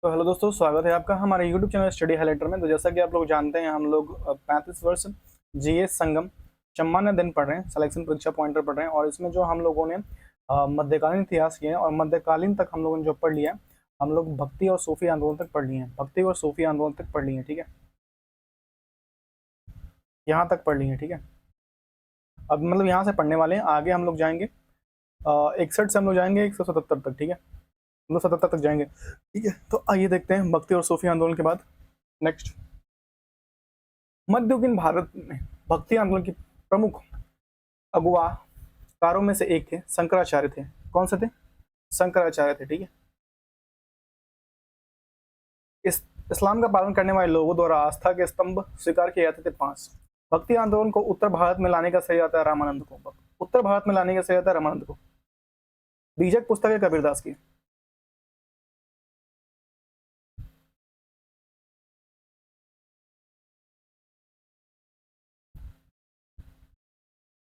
तो हेलो दोस्तों, स्वागत है आपका हमारे यूट्यूब चैनल स्टडी हाइलाइटर में। तो जैसा कि आप लोग जानते हैं, हम लोग 35 वर्ष जीएस संगम सम्मान्य दिन पढ़ रहे हैं, सिलेक्शन परीक्षा पॉइंटर पढ़ रहे हैं। और इसमें जो हम लोगों ने मध्यकालीन इतिहास किए हैं और मध्यकालीन तक हम लोगों ने जो पढ़ लिया है, हम लोग भक्ति और सूफी आंदोलन तक पढ़ लिए हैं। भक्ति और सूफी आंदोलन तक पढ़ लिए हैं, ठीक है, यहाँ तक पढ़ लिए हैं, ठीक है। अब मतलब यहाँ से पढ़ने वाले हैं, आगे हम लोग जाएंगे 61 से हम लोग जाएंगे 177 तक, ठीक है, मतलब 77 तक जाएंगे, ठीक है। तो आइए देखते हैं भक्ति और सूफी आंदोलन के बाद नेक्स्ट। मध्ययुगीन भारत में भक्ति आंदोलन की प्रमुख अगुवाकारों में से एक थे शंकराचार्य थे। कौन से थे? शंकराचार्य थे, ठीक है। इस इस्लाम का पालन करने वाले लोगों द्वारा आस्था के स्तंभ स्वीकार किए जाते थे 5। भक्ति आंदोलन को उत्तर भारत में लाने का श्रेय जाता है रामानंद को। उत्तर भारत में लाने का श्रेय जाता है रामानंद को। बीजक पुस्तक है कबीरदास की।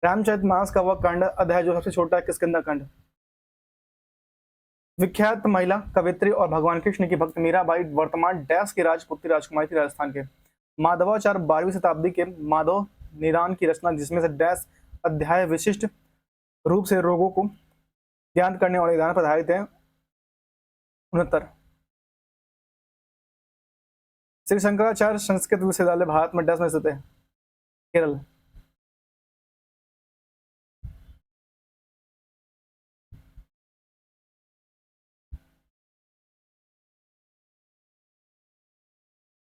रामचरितमानस का वह खंड अध्याय जो सबसे छोटा है, किष्किंधा खंड। विख्यात महिला कवित्री और भगवान कृष्ण की भक्त मीराबाई वर्तमान डैश की राजपुत्री राजकुमारी थी राजस्थान के। माधवाचार्य 12वीं शताब्दी के माधव निदान की रचना, जिसमें से डैश अध्याय विशिष्ट रूप से रोगों को ज्ञान करने वाले विधान पर आधारित है। 69। श्री शंकराचार्य संस्कृत विश्वविद्यालय भारत में डैश में स्थित है? केरल।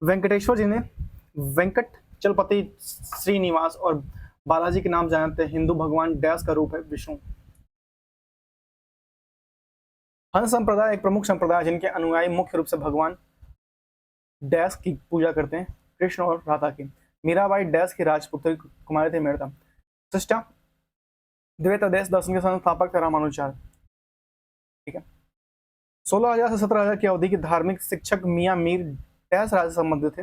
वेंकटेश्वर जी ने वेंकट चलपति श्रीनिवास और बालाजी के नाम जानते हैं। हिंदू भगवान डैश का रूप है विष्णु। हंस संप्रदाय एक प्रमुख संप्रदाय है जिनके अनुयायी मुख्य रूप से भगवान डैश की पूजा करते हैं, कृष्ण और राधा की। मीराबाई डैश की राजपुत्री कुमारी थी मेड़ता। सृष्टा द्वैतादेश दर्शन के संस्थापक थे रामानुजाचार्य, ठीक है। 16,000 से 17,000 की अवधि के धार्मिक शिक्षक मियाँ मीर डैश राज्य से संबंधित थे,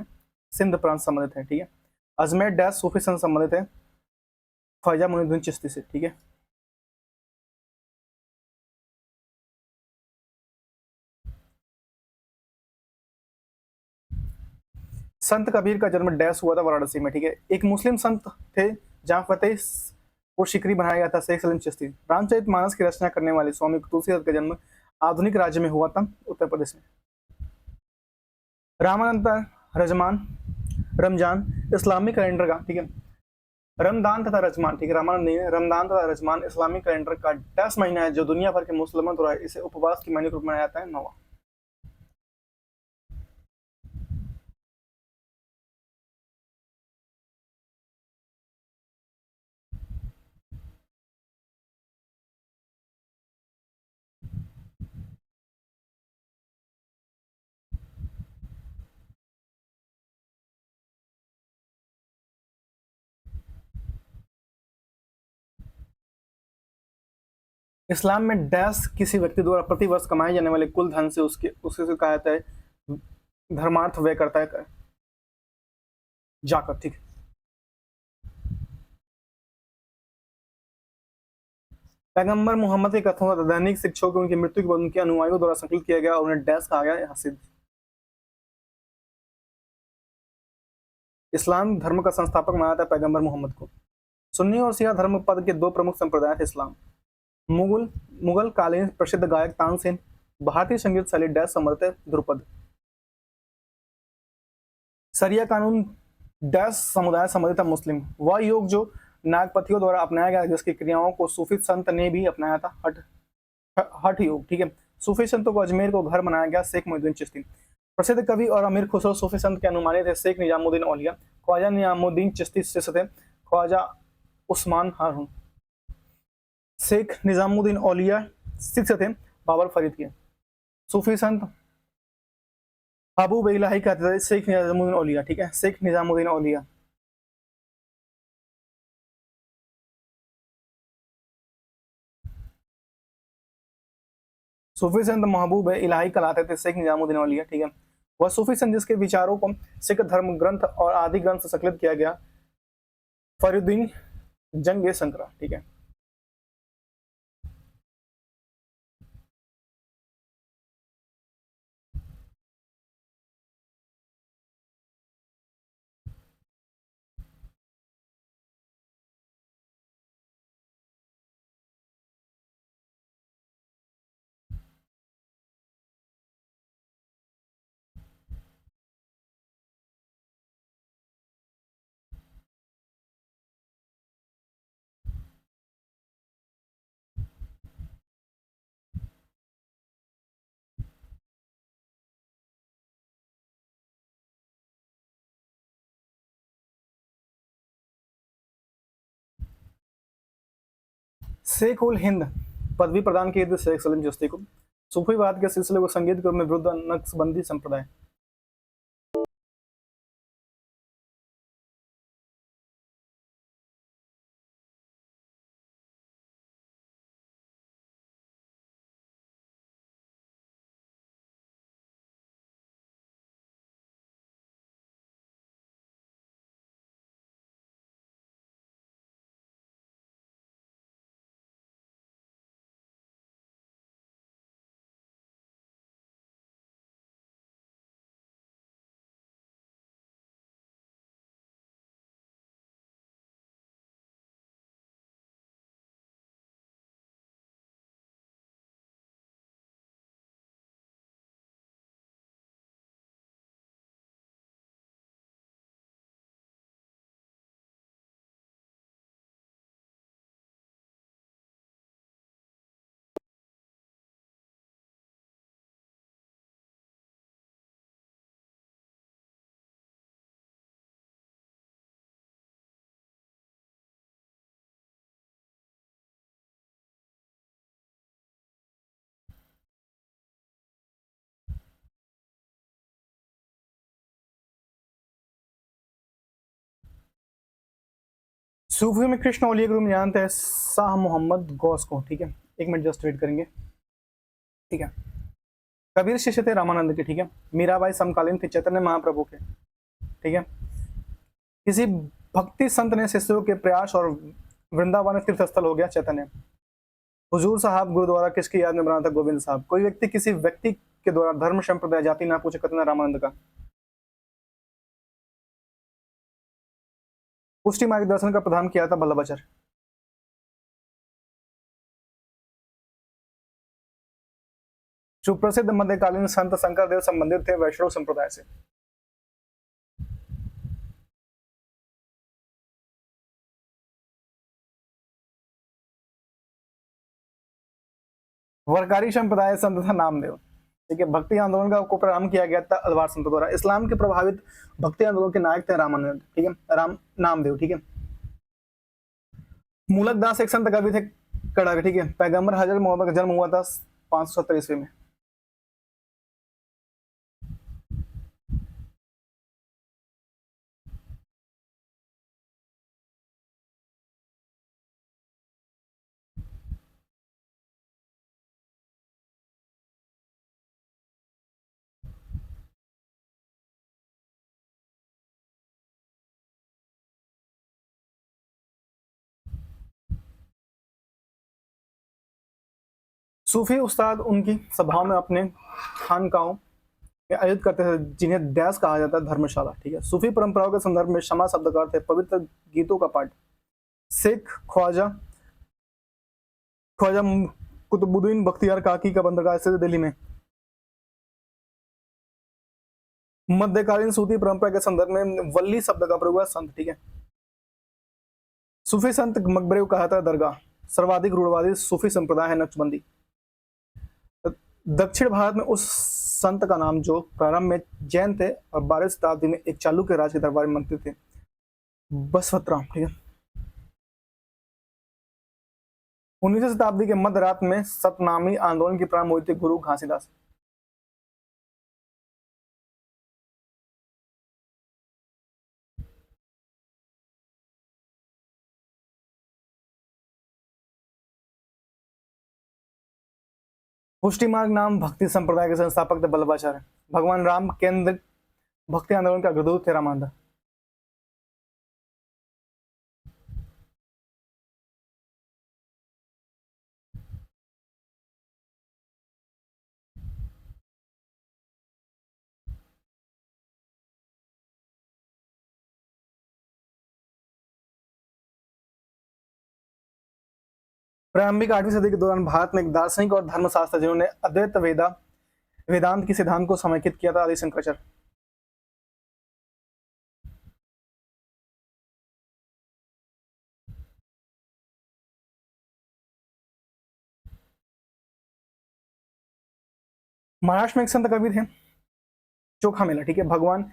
सिंध प्रांत से संबंधित है, ठीक है। अजमेर डैश सूफी संघ संबंधित है, ख्वाजा मुइनुद्दीन चिश्ती से, ठीक है। संत कबीर का जन्म डैश हुआ था वाराणसी में, ठीक है। एक मुस्लिम संत थे जहाँ फतेह को शिकरी बनाया गया था, शेख सलीम चिश्ती। रामचरितमानस की रचना करने वाले स्वामी तुलसीदास का जन्म आधुनिक राज्य में हुआ था, उत्तर प्रदेश में। रामानंद रजमान रमजान इस्लामिक कैलेंडर का, ठीक है। रमदान तथा रजमान, ठीक है, रामानंद नहीं है। रमदान तथा रजमान इस्लामिक कैलेंडर का 10 महीना है जो दुनिया भर के मुसलमानों द्वारा इसे उपवास की महीने के रूप में मनाया जाता है, 9वां। इस्लाम में डैश किसी व्यक्ति द्वारा प्रति वर्ष कमाए जाने वाले कुल धन से उसके उससे से कहा जाता है धर्मार्थ व्यय करता है जाकर, ठीक है। पैगंबर मोहम्मद के कथनों तथा दैनिक शिक्षाओं को उनकी मृत्यु के बाद उनके अनुयायियों द्वारा संकलित किया गया और उन्हें डैश कहा गया हसीद। इस्लाम धर्म का संस्थापक माना था पैगंबर मोहम्मद को। सुन्नी और शिया धर्म पद के दो प्रमुख संप्रदाय थे इस्लाम। मुगल कालीन प्रसिद्ध गायक तानसेन भारतीय संगीत शैली डैश समर्थ ध्रुपद। सरिया कानून डैश समुदाय संबंधित था मुस्लिम। वह योग जो नागपतियों द्वारा अपनाया गया जिसकी क्रियाओं को सूफी संत ने भी अपनाया था, हठ योग, ठीक है। सूफी संतों को अजमेर को घर बनाया गया, शेख मुइनुद्दीन चिश्ती। प्रसिद्ध कवि और अमीर खुसरो सूफी संत के अनुमानित थे, शेख निजामुद्दीन औलिया। ख्वाजा निजामुद्दीन चिश्ती शिष्य थे ख्वाजा उस्मान हारून। शेख निजामुद्दीन औलिया शिष्य थे बाबर फरीद के। सूफी संत महबूब इलाही कहते थे शेख निजामुद्दीन औलिया, ठीक है, शेख निजामुद्दीन औलिया। सूफी संत महबूब इलाही कहलाते थे शेख निजामुद्दीन औलिया, ठीक है। वह सूफी संत जिसके विचारों को सिख धर्म ग्रंथ और आदि ग्रंथ से संकलित किया गया, फरीदुद्दीन जंग ए शंकरा, ठीक है। शेख उल हिंद पदवी प्रदान की थी शेख सलीम चिश्ती को। सूफीवाद के सिलसिले को संगीत के रूप में विरुद्ध नक्शबंदी संप्रदाय। सूफी में कृष्ण औलिया के रूप में जानते हैं शाह मोहम्मद गौस को। ठीक है, एक मिनट जस्ट वेट करेंगे। ठीक है, कबीर शिष्य थे रामानंद के। ठीक है, मीराबाई समकालीन थे चैतन्य महाप्रभु के। ठीक है, किसी भक्ति संत ने शिष्यों के प्रयास और वृंदावन तीर्थ स्थल हो गया चैतन्य। हुजूर साहब गुरुद्वारा किसकी याद में बना था? गोविंद साहब। कोई व्यक्ति किसी व्यक्ति के द्वारा धर्म संप्रदाय जाति ना पूछे कथन रामानंद का। पुष्टि मार्गदर्शन का प्रदान किया था बल्लभाचार्य। सुप्रसिद्ध मध्यकालीन संत शंकरदेव संबंधित थे वैष्णव संप्रदाय से। वरकारी संप्रदाय संत था नामदेव। ठीक है, भक्ति आंदोलन का को प्रारंभ किया गया था अलवार संत द्वारा। इस्लाम के प्रभावित भक्ति आंदोलन के नायक थे रामानंद। ठीक है, राम नामदेव। ठीक है, मूलक दास एक संत कवि थे कड़क। ठीक है, पैगंबर हजरत मोहम्मद का जन्म हुआ था 570 ईस्वी में। सूफी उस्ताद उनकी सभाओं में अपने खानकाओं में आयोजित करते थे जिन्हें दैस कहा जाता है धर्मशाला। ठीक है, सूफी परंपराओं के संदर्भ में क्षमा शब्द का अर्थ है पवित्र गीतों का पाठ। शेख ख्वाजा ख्वाजा कुतुबुद्दीन बख्तियार काकी का बंदरगाह स्थित दिल्ली में। मध्यकालीन सूफी परंपरा के संदर्भ में वल्ली शब्द का प्रयोग हुआ संत। ठीक है, सूफी संत मकबरे को कहा था दरगाह। सर्वाधिक रूढ़वादी सूफी संप्रदाय है नक्शबंदी। दक्षिण भारत में उस संत का नाम जो प्रारंभ में जैन थे और 12वीं शताब्दी में एक चालुक्य राज के दरबार में मंत्री थे, बसवतराम। ठीक है, 19वीं शताब्दी के मध्य रात में सतनामी आंदोलन की प्रारंभ हुई थी गुरु घासीदास। पुष्टि मार्ग नाम भक्ति संप्रदाय के संस्थापक थे बल्लभाचार्य। भगवान राम केंद्र भक्ति आंदोलन का अग्रदूत थे रामानंद। प्रारंभिक 8वीं सदी के दौरान भारत में एक दार्शनिक और धर्मशास्त्र जिन्होंने अद्वैत वेदांत की सिद्धांत को समेकित किया था आदि शंकराचार्य। महाराष्ट्र में एक संत कवि थे चोखा मेला। ठीक है, भगवान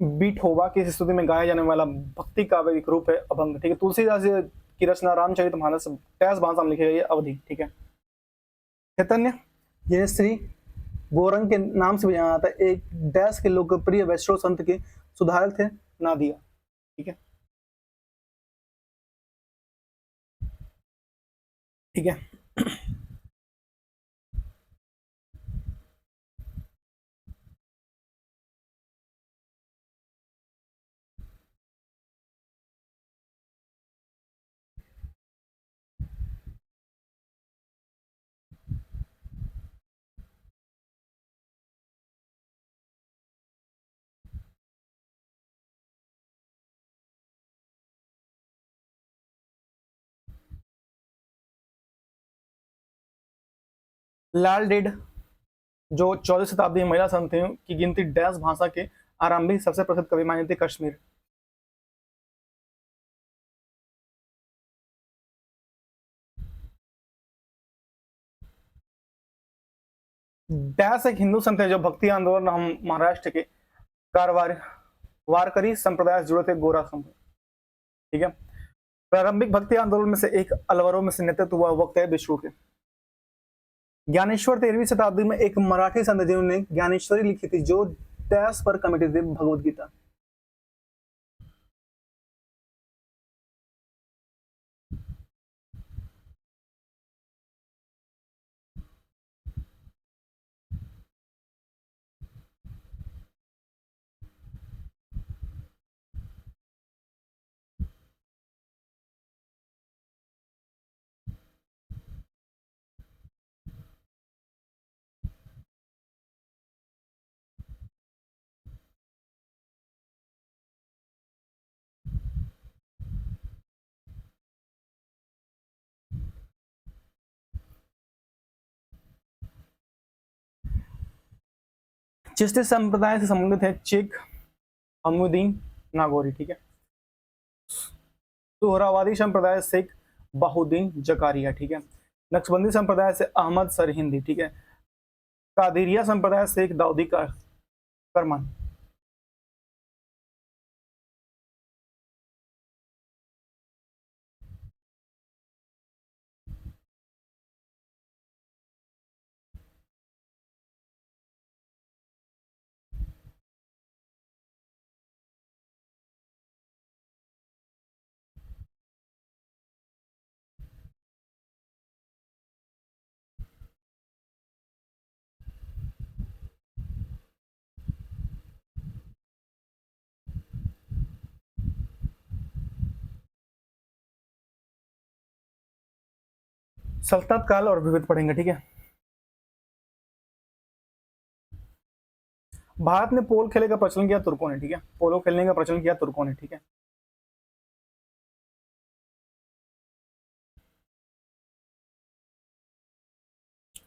विठोबा की स्तुति में गाया जाने वाला भक्ति का एक रूप है अभंग। ठीक है, तुलसीदास जी की रचना रामचरितमानस डैश भाषा में लिखी गई है? अवधि। ठीक है। चैतन्य ये श्री गौरंग के नाम से भी जाना जाता है, एक डैश के लोकप्रिय वैष्णव संत के सुधारक थे, नादिया। ठीक है। ठीक है। लाल डेड जो 14वीं शताब्दी में महिला संत थे की गिनती डैश भाषा के आरंभिक सबसे प्रसिद्ध कवि माने थे कश्मीर। डैश एक हिंदू संत है जो भक्ति आंदोलन हम महाराष्ट्र के कारवार वारकरी संप्रदाय से जुड़े थे, गोरा संत। ठीक है। प्रारंभिक भक्ति आंदोलन में से एक अलवरों में से नेतृत्व हुआ वक्त है विष्णु के। ज्ञानेश्वर 13वीं शताब्दी में एक मराठी संत जिन्होंने ज्ञानेश्वरी लिखी थी, जो डैश पर कमिटेड थी, भगवत गीता। चिश्ती संप्रदाय से संबंधित है चेक अमुद्दीन नागौरी। ठीक है। सुहरावादी संप्रदाय से बाहुद्दीन जकारिया। ठीक है। नक्शबंदी संप्रदाय से अहमद सरहिंदी। ठीक है। कादिरिया संप्रदाय से एक दाऊदी करमान। सल्तनत काल और विविध पढ़ेंगे। ठीक है। भारत में पोल खेलने का प्रचलन किया तुर्कों ने। ठीक है। पोलो खेलने का प्रचलन किया तुर्कों ने। ठीक है।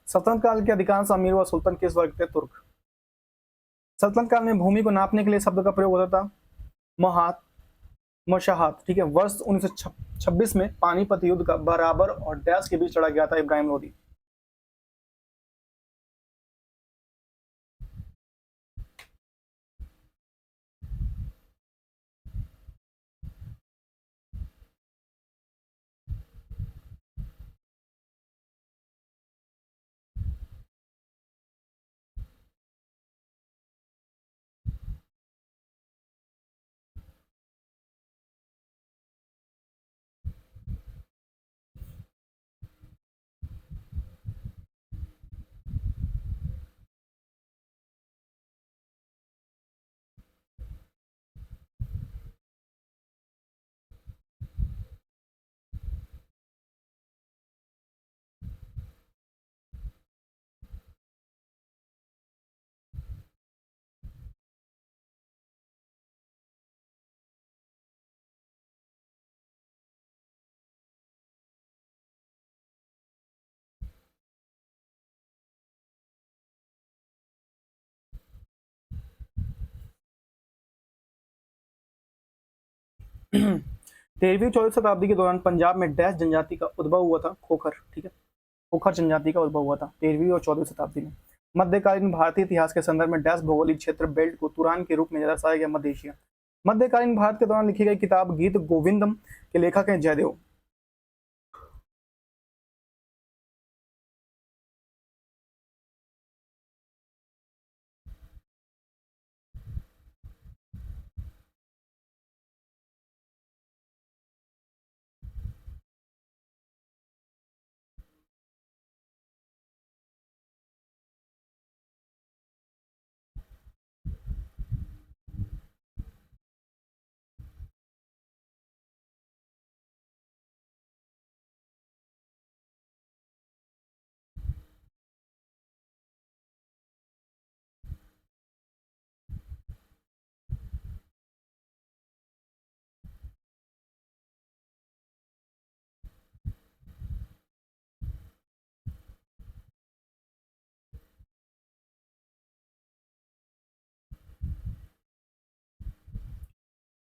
सल्तनत काल के अधिकांश अमीर व सुल्तान किस वर्ग थे? तुर्क। सल्तनत काल में भूमि को नापने के लिए शब्द का प्रयोग होता था महात, मशाहत। ठीक है। वर्ष 1926 में पानीपत युद्ध का बराबर और डैश के बीच लड़ा गया था, इब्राहिम लोदी। तेरहवीं 14वीं शताब्दी के दौरान पंजाब में डैश जनजाति का उद्भव हुआ था, खोखर। ठीक है। खोखर जनजाति का उद्भव हुआ था 13वीं और 14वीं शताब्दी में। मध्यकालीन भारतीय इतिहास के संदर्भ में डैश भौगोलिक क्षेत्र बेल्ट को तुरान के रूप में दर्शाया गया मध्य एशिया। मध्यकालीन भारत के दौरान लिखी गई किताब गीत गोविंदम के लेखक हैं जयदेव।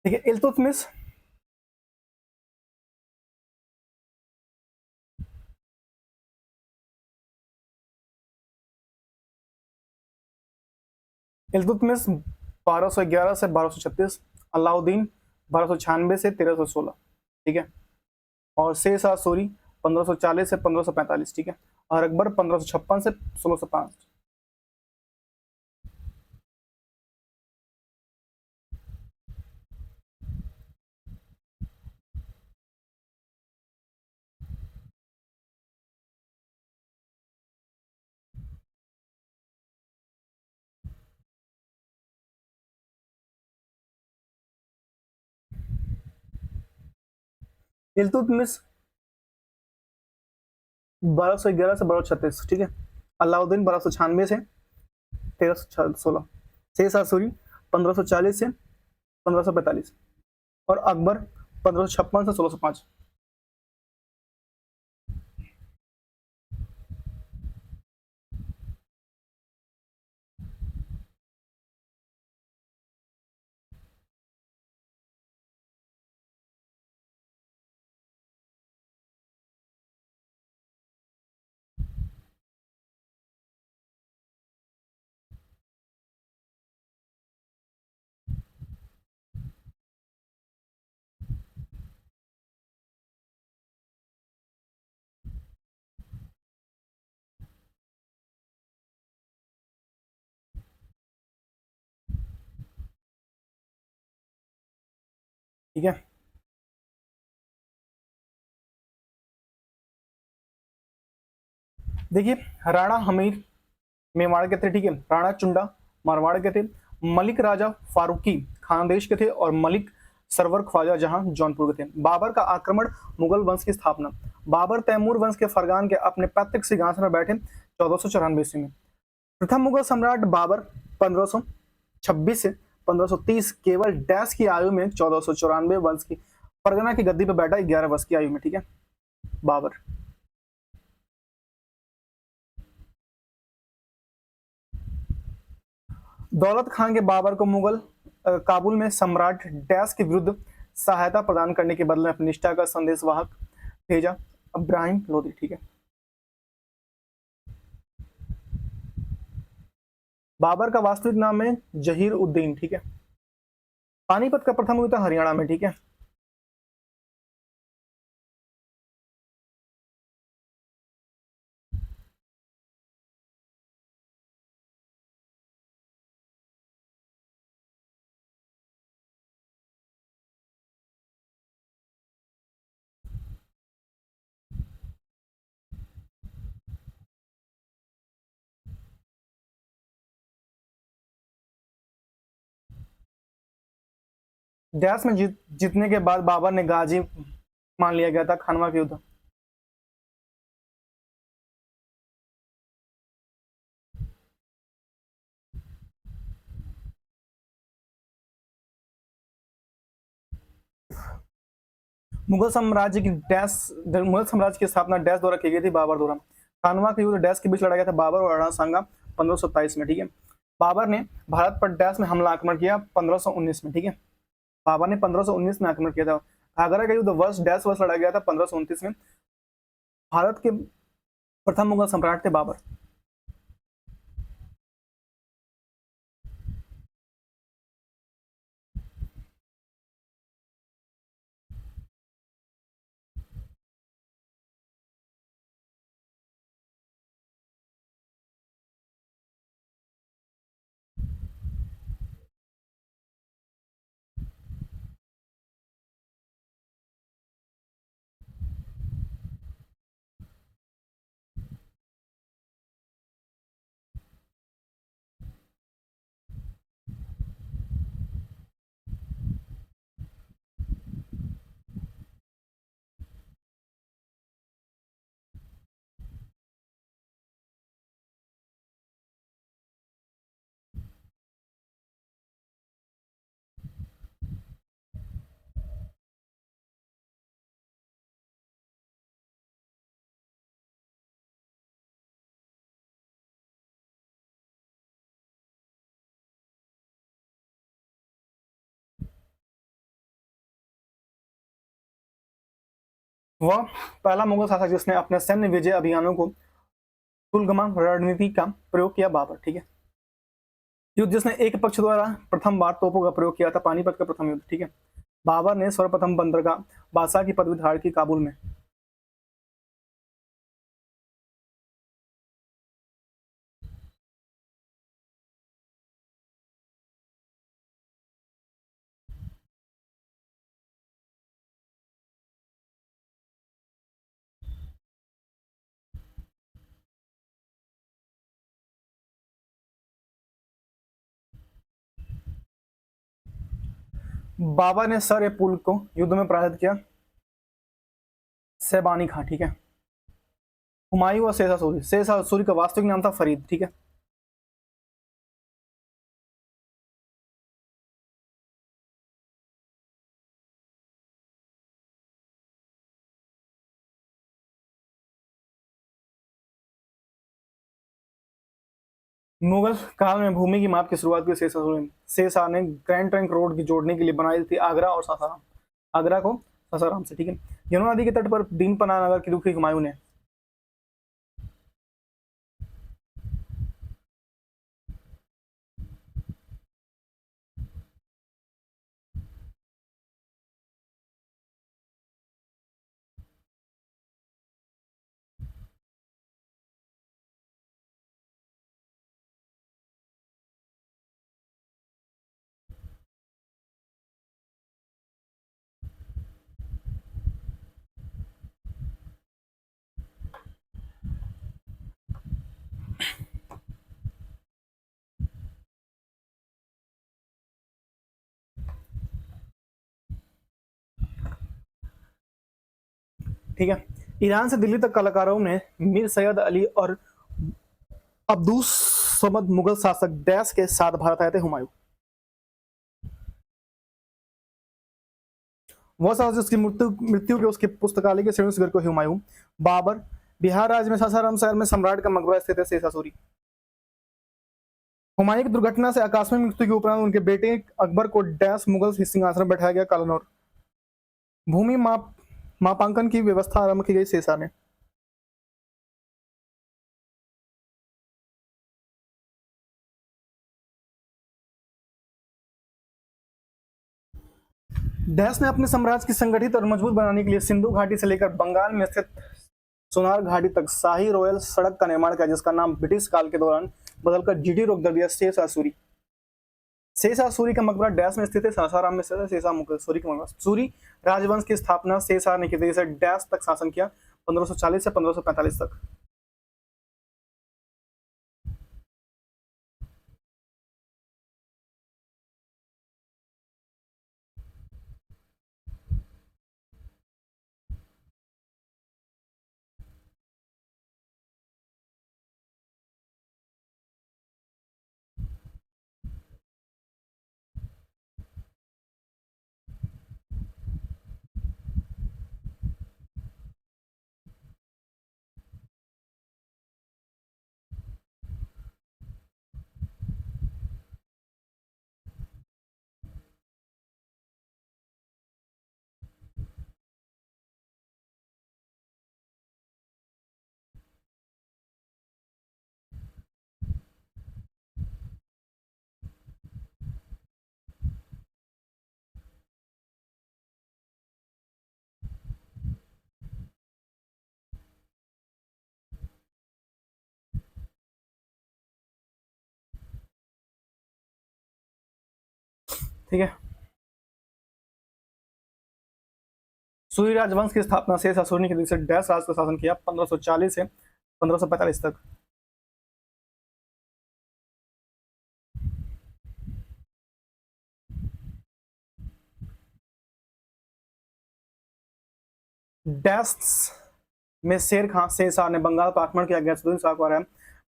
ठीक है। इल्तुतमिश, इल्तुतमिश 1211 से 1236, अलाउद्दीन 1296 से 1316, ठीक है। और शेर शाह सूरी 1540 से 1545, ठीक है। और अकबर 1556 से 1605। इल्तुतमिश 1211 से 1236, ठीक है। अलाउद्दीन 1296 से 1316, शेर शाह सूरी 1540 से 1545, और अकबर 1556 से 1605। ठीक है। देखिए, राणा हमीर मेवाड़ के थे, ठीक है। राणा चुंडा मारवाड़ के थे। मलिक राजा फारूकी खानदेश के थे। और मलिक सरवर ख्वाजा जहां जौनपुर के थे। बाबर का आक्रमण, मुगल वंश की स्थापना। बाबर तैमूर वंश के फरगान के अपने पैतृक सिंहासन पर बैठे 1494 ईस्वी में। प्रथम मुगल सम्राट बाबर 1526 से 1530 केवल डैश की आयु में 1494 वंश की फरगना की गद्दी पर बैठा 11 वर्ष की आयु में, ठीक है, बाबर। दौलत खान के बाबर को मुगल काबुल में सम्राट डैश के विरुद्ध सहायता प्रदान करने के बदले में अपनी निष्ठा का संदेशवाहक भेजा, इब्राहिम लोदी, ठीक है। बाबर का वास्तविक नाम है जहीर उद्दीन, ठीक है। पानीपत का प्रथम युद्ध हरियाणा में, ठीक है। डैश में जीतने के बाद बाबर ने गाजी मान लिया गया था, खानवा के युद्ध। मुगल साम्राज्य की स्थापना डैश द्वारा की गई थी, बाबर द्वारा। खानवा के युद्ध डैश के बीच लड़ा गया था, बाबर और राणा सांगा 1527 में, ठीक है। बाबर ने भारत पर डैश में हमला आक्रमण किया 1519 में, ठीक है। बाबर ने 1519 में आक्रमण किया था। आगरा का युद्ध वर्ष डैश वर्ष लड़ा गया था 1529 में। भारत के प्रथम मुगल सम्राट थे बाबर। वह पहला मुगल शासक जिसने अपने सैन्य विजय अभियानों को तुलगमा रणनीति का प्रयोग किया, बाबर। ठीक है। युद्ध जिसने एक पक्ष द्वारा प्रथम बार तोपों का प्रयोग किया था, पानीपत का प्रथम युद्ध। ठीक है। बाबर ने सर्वप्रथम बंदरगाह बादशाह की पदवी धारण की काबुल में। बाबर ने सर ए पुल को युद्ध में पराजित किया, सैबानी खां। ठीक है। हुमायूं और शेषा सूरी, शेषा सूरी का वास्तविक नाम था फरीद। ठीक है। मुगल काल में भूमि की माप की शुरुआत की शेषा सूरी ने। शेषा ने ग्रैंड ट्रंक रोड की जोड़ने के लिए बनाई थी आगरा और सासाराम, आगरा को सासाराम से। ठीक है। यमुना नदी के तट पर दीन पनाह नगर की रुखी हुमायूं ने। ठीक है। ईरान से दिल्ली तक कलाकारों ने मीर सैयद अली और अब्दुस समद मुगल शासक डैश के साथ भारत आए थे, हुमायूं। वह शासक जिसकी मृत्यु मृत्यु के उसके पुस्तकालय के श्रेणी को हुमायूं। बाबर, बिहार राज्य में सासाराम शहर में सम्राट का मकबरा स्थित है, शेषा सूरी। हुमायूं की दुर्घटना से आकस्मिक मृत्यु के उपरांत उनके बेटे अकबर को डैश मुगल सिंहासन पर बैठाया गया, कालानौर। भूमि मापांकन की व्यवस्था आरंभ की गई, शेषा ने। डैश ने अपने साम्राज्य की संगठित और मजबूत बनाने के लिए सिंधु घाटी से लेकर बंगाल में स्थित सोनार घाटी तक शाही रॉयल सड़क का निर्माण किया, जिसका नाम ब्रिटिश काल के दौरान बदलकर जीटी रोड कर दिया, शेषा सूरी। शेषा सूरी का मकबरा डैश में स्थित है, सासाराम में स्थित है, शेषा सूरी का मकबरा। सूरी राजवंश की स्थापना शेषा ने की थी, जिसे डैश तक शासन किया, 1540 से 1545 तक। ठीक है। सूरी राजवंश की स्थापना शेषा सूरी ने की थी, जिसे डैश राज का शासन किया, 1540 से 1545 तक। डैश में शेर खान शेरशाह ने बंगाल पर आक्रमण किया, गैसुद्दीन शाह को हराया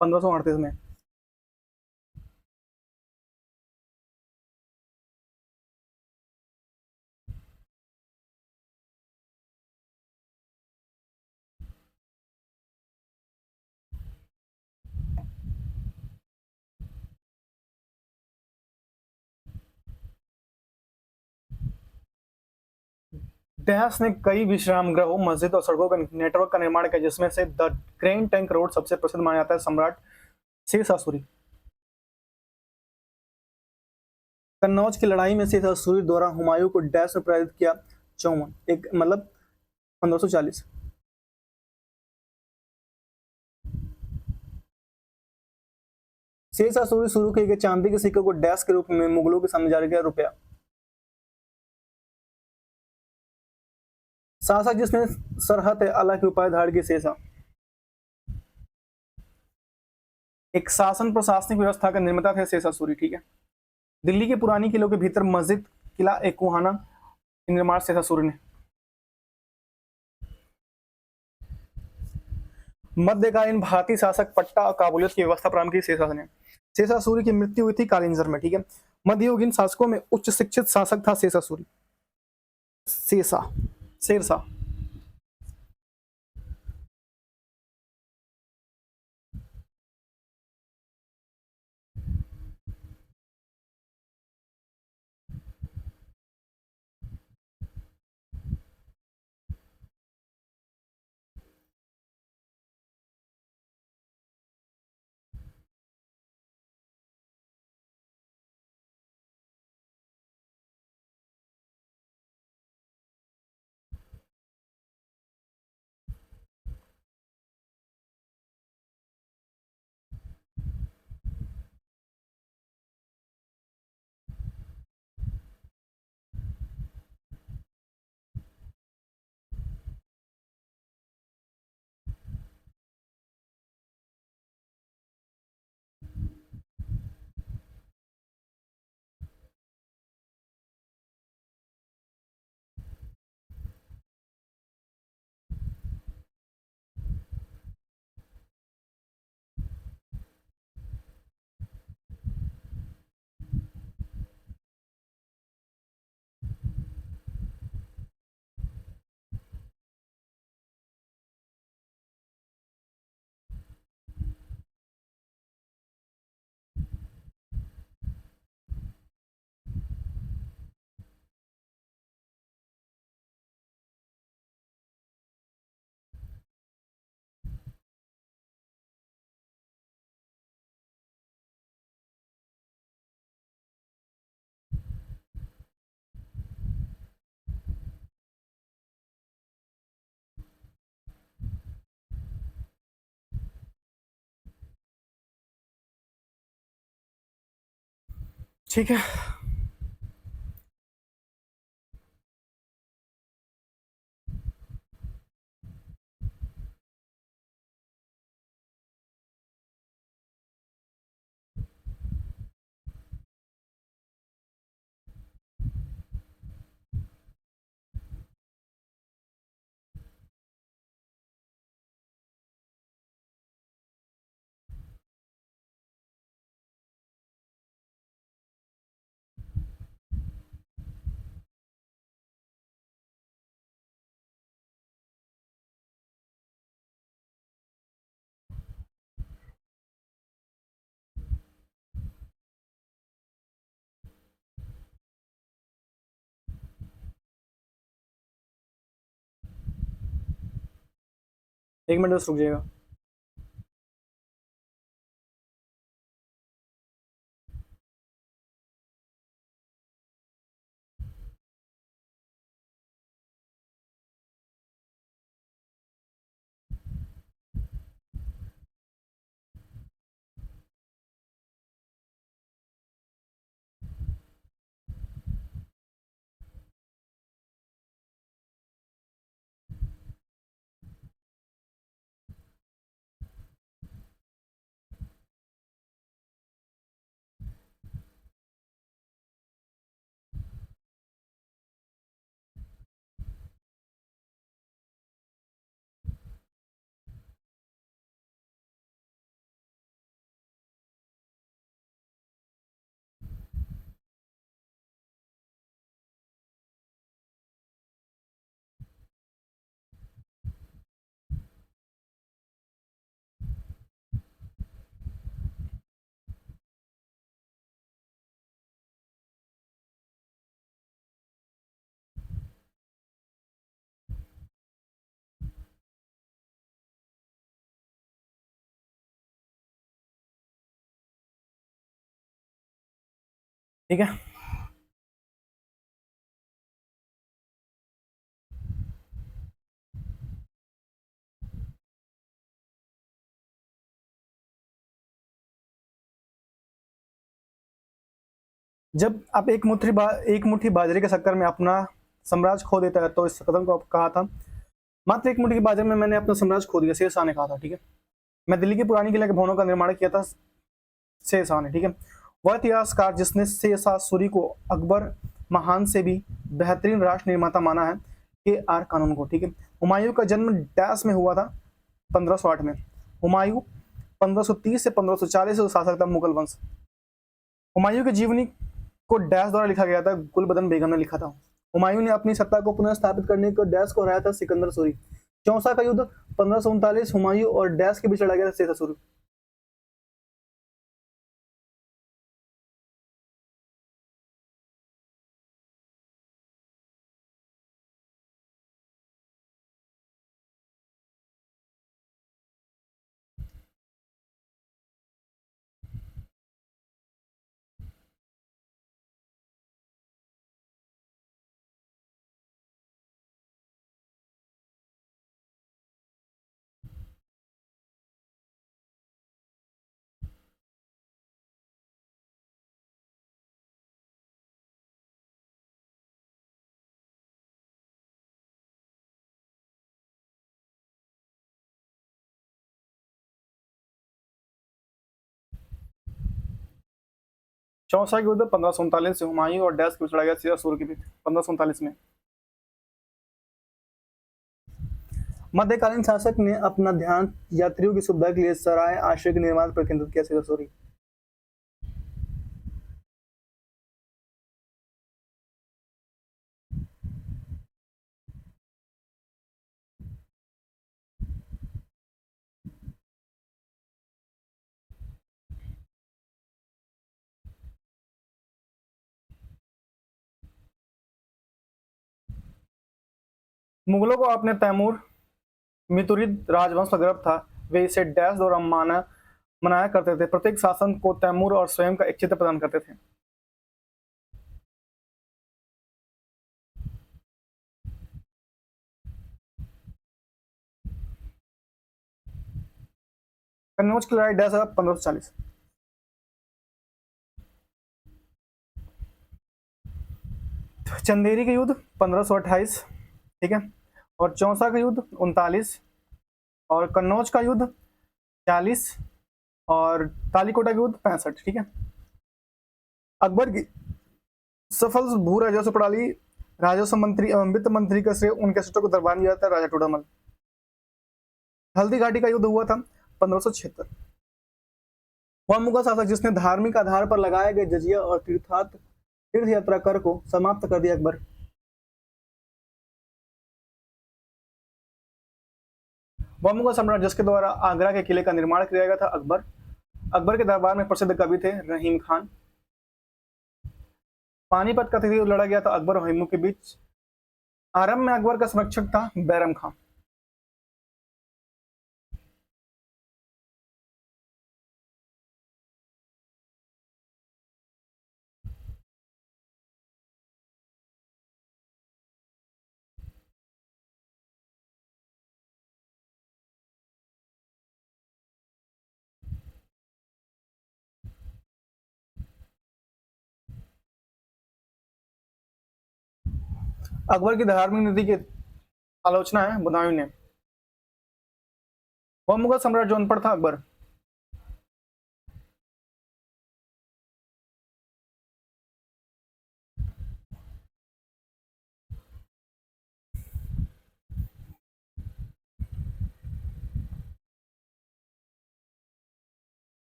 1538 में। डैश ने कई विश्राम गृहों, मस्जिद और सड़कों का नेटवर्क का निर्माण किया, जिसमें से द ग्रैंड ट्रंक रोड सबसे प्रसिद्ध माना जाता है। सम्राट शेरशाह सूरी। कन्नौज की लड़ाई में शेरशाह सूरी द्वारा हुमायूं को डैश में पराजित किया। 54 एक मतलब 1540। शेरशाह सूरी शुरू किए गए चांदी के सिक्के को डैश के रूप में मुगलों के सामने जारी किया। रुपया। शासक जिसने सरहद अला की उपाधि धारण की। शेरशाह। एक शासन प्रशासनिक व्यवस्था का निर्माता थे शेरशाह सूरी। ठीक है। दिल्ली के पुरानी किलों के भीतर मस्जिद, किला एक कुहाना निर्माण शेरशाह सूरी ने। मध्यकालीन भारतीय शासक पट्टा और काबूलियत की व्यवस्था प्रारंभ की शेरशाह ने। शेरशाह सूरी की मृत्यु हुई थी कालिंजर में। ठीक है। मध्ययुगीन शासकों में उच्च शिक्षित शासक था शेरशाह सूरी। शेरशाह शेरशाह। ठीक है। एक मिनट बस रुक जाएगा। ठीक है। जब आप एक मुट्ठी बाजरे के चक्कर में अपना साम्राज्य खो देता है तो इस कदम को कहा था। मात्र एक मुट्ठी बाजरे में मैंने अपना साम्राज्य खो दिया, शेरशाह ने कहा था। ठीक है। मैं दिल्ली की पुरानी किले के भवनों का निर्माण किया था, शेरशाह ने। ठीक है। वह इतिहासकार जिसने शेरशाह सूरी को अकबर महान से भी बेहतरीन राष्ट्र निर्माता माना है, के आर कानून को। ठीक है। हुमायूं का जन्म डैश में हुआ था 1508 में। हुमायूं 1530 से 1540 से शासक था मुगल वंश। हुमायूं की जीवनी को डैश द्वारा लिखा गया था, गुलबदन बेगम ने लिखा था। हुमायूं ने अपनी सत्ता को पुनः स्थापित करने को डैश को हराया था, सिकंदर सूरी। चौसा का युद्ध 1539 हुमायूं और डैश के बीच लड़ा गया था, शेरशाह सूरी। चौसा का युद्ध 1539 से हुमायूं और डैश के बीच लड़ा गया, शेरशाह सूरी के बीच 1539 में। मध्यकालीन शासक ने अपना ध्यान यात्रियों की सुविधा के लिए सराय आश्रय के निर्माण पर केंद्रित किया, शेरशाह सूरी। मुगलों को अपने तैमूर मितुरिद राजवंश पर गर्व था। वे इसे डैश द्वारा मनाया करते थे। प्रत्येक शासन को तैमूर और स्वयं का एक चित्र प्रदान करते थे। कन्नौज की लड़ाई डैश 1540। चंदेरी का युद्ध 1528। ठीक है। और चौसा का युद्ध 39। और कन्नौज का युद्ध 40। और तालीकोटा का युद्ध 65। ठीक है। अकबर की सफल भू राजस्व प्रणाली, राजस्व मंत्री एवं वित्त मंत्री का श्रेय उनके सचिव को दरबार में जाता है, राजा टोडामल। हल्दी घाटी का युद्ध हुआ था 1576। वह मुगल शासक जिसने धार्मिक आधार पर लगाए गए जजिया और तीर्थ यात्रा कर को समाप्त कर दिया, अकबर। वह मुगल सम्राट जिसके द्वारा आगरा के किले का निर्माण किया गया था, अकबर। अकबर के दरबार में प्रसिद्ध कवि थे रहीम खान। पानीपत का युद्ध लड़ा गया था अकबर और हिमू के बीच। आरंभ में अकबर का संरक्षक था बैरम खान। अकबर की धार्मिक नीति की आलोचना है बदायूं ने। वह मुगल सम्राट जो अनपढ़ था, अकबर।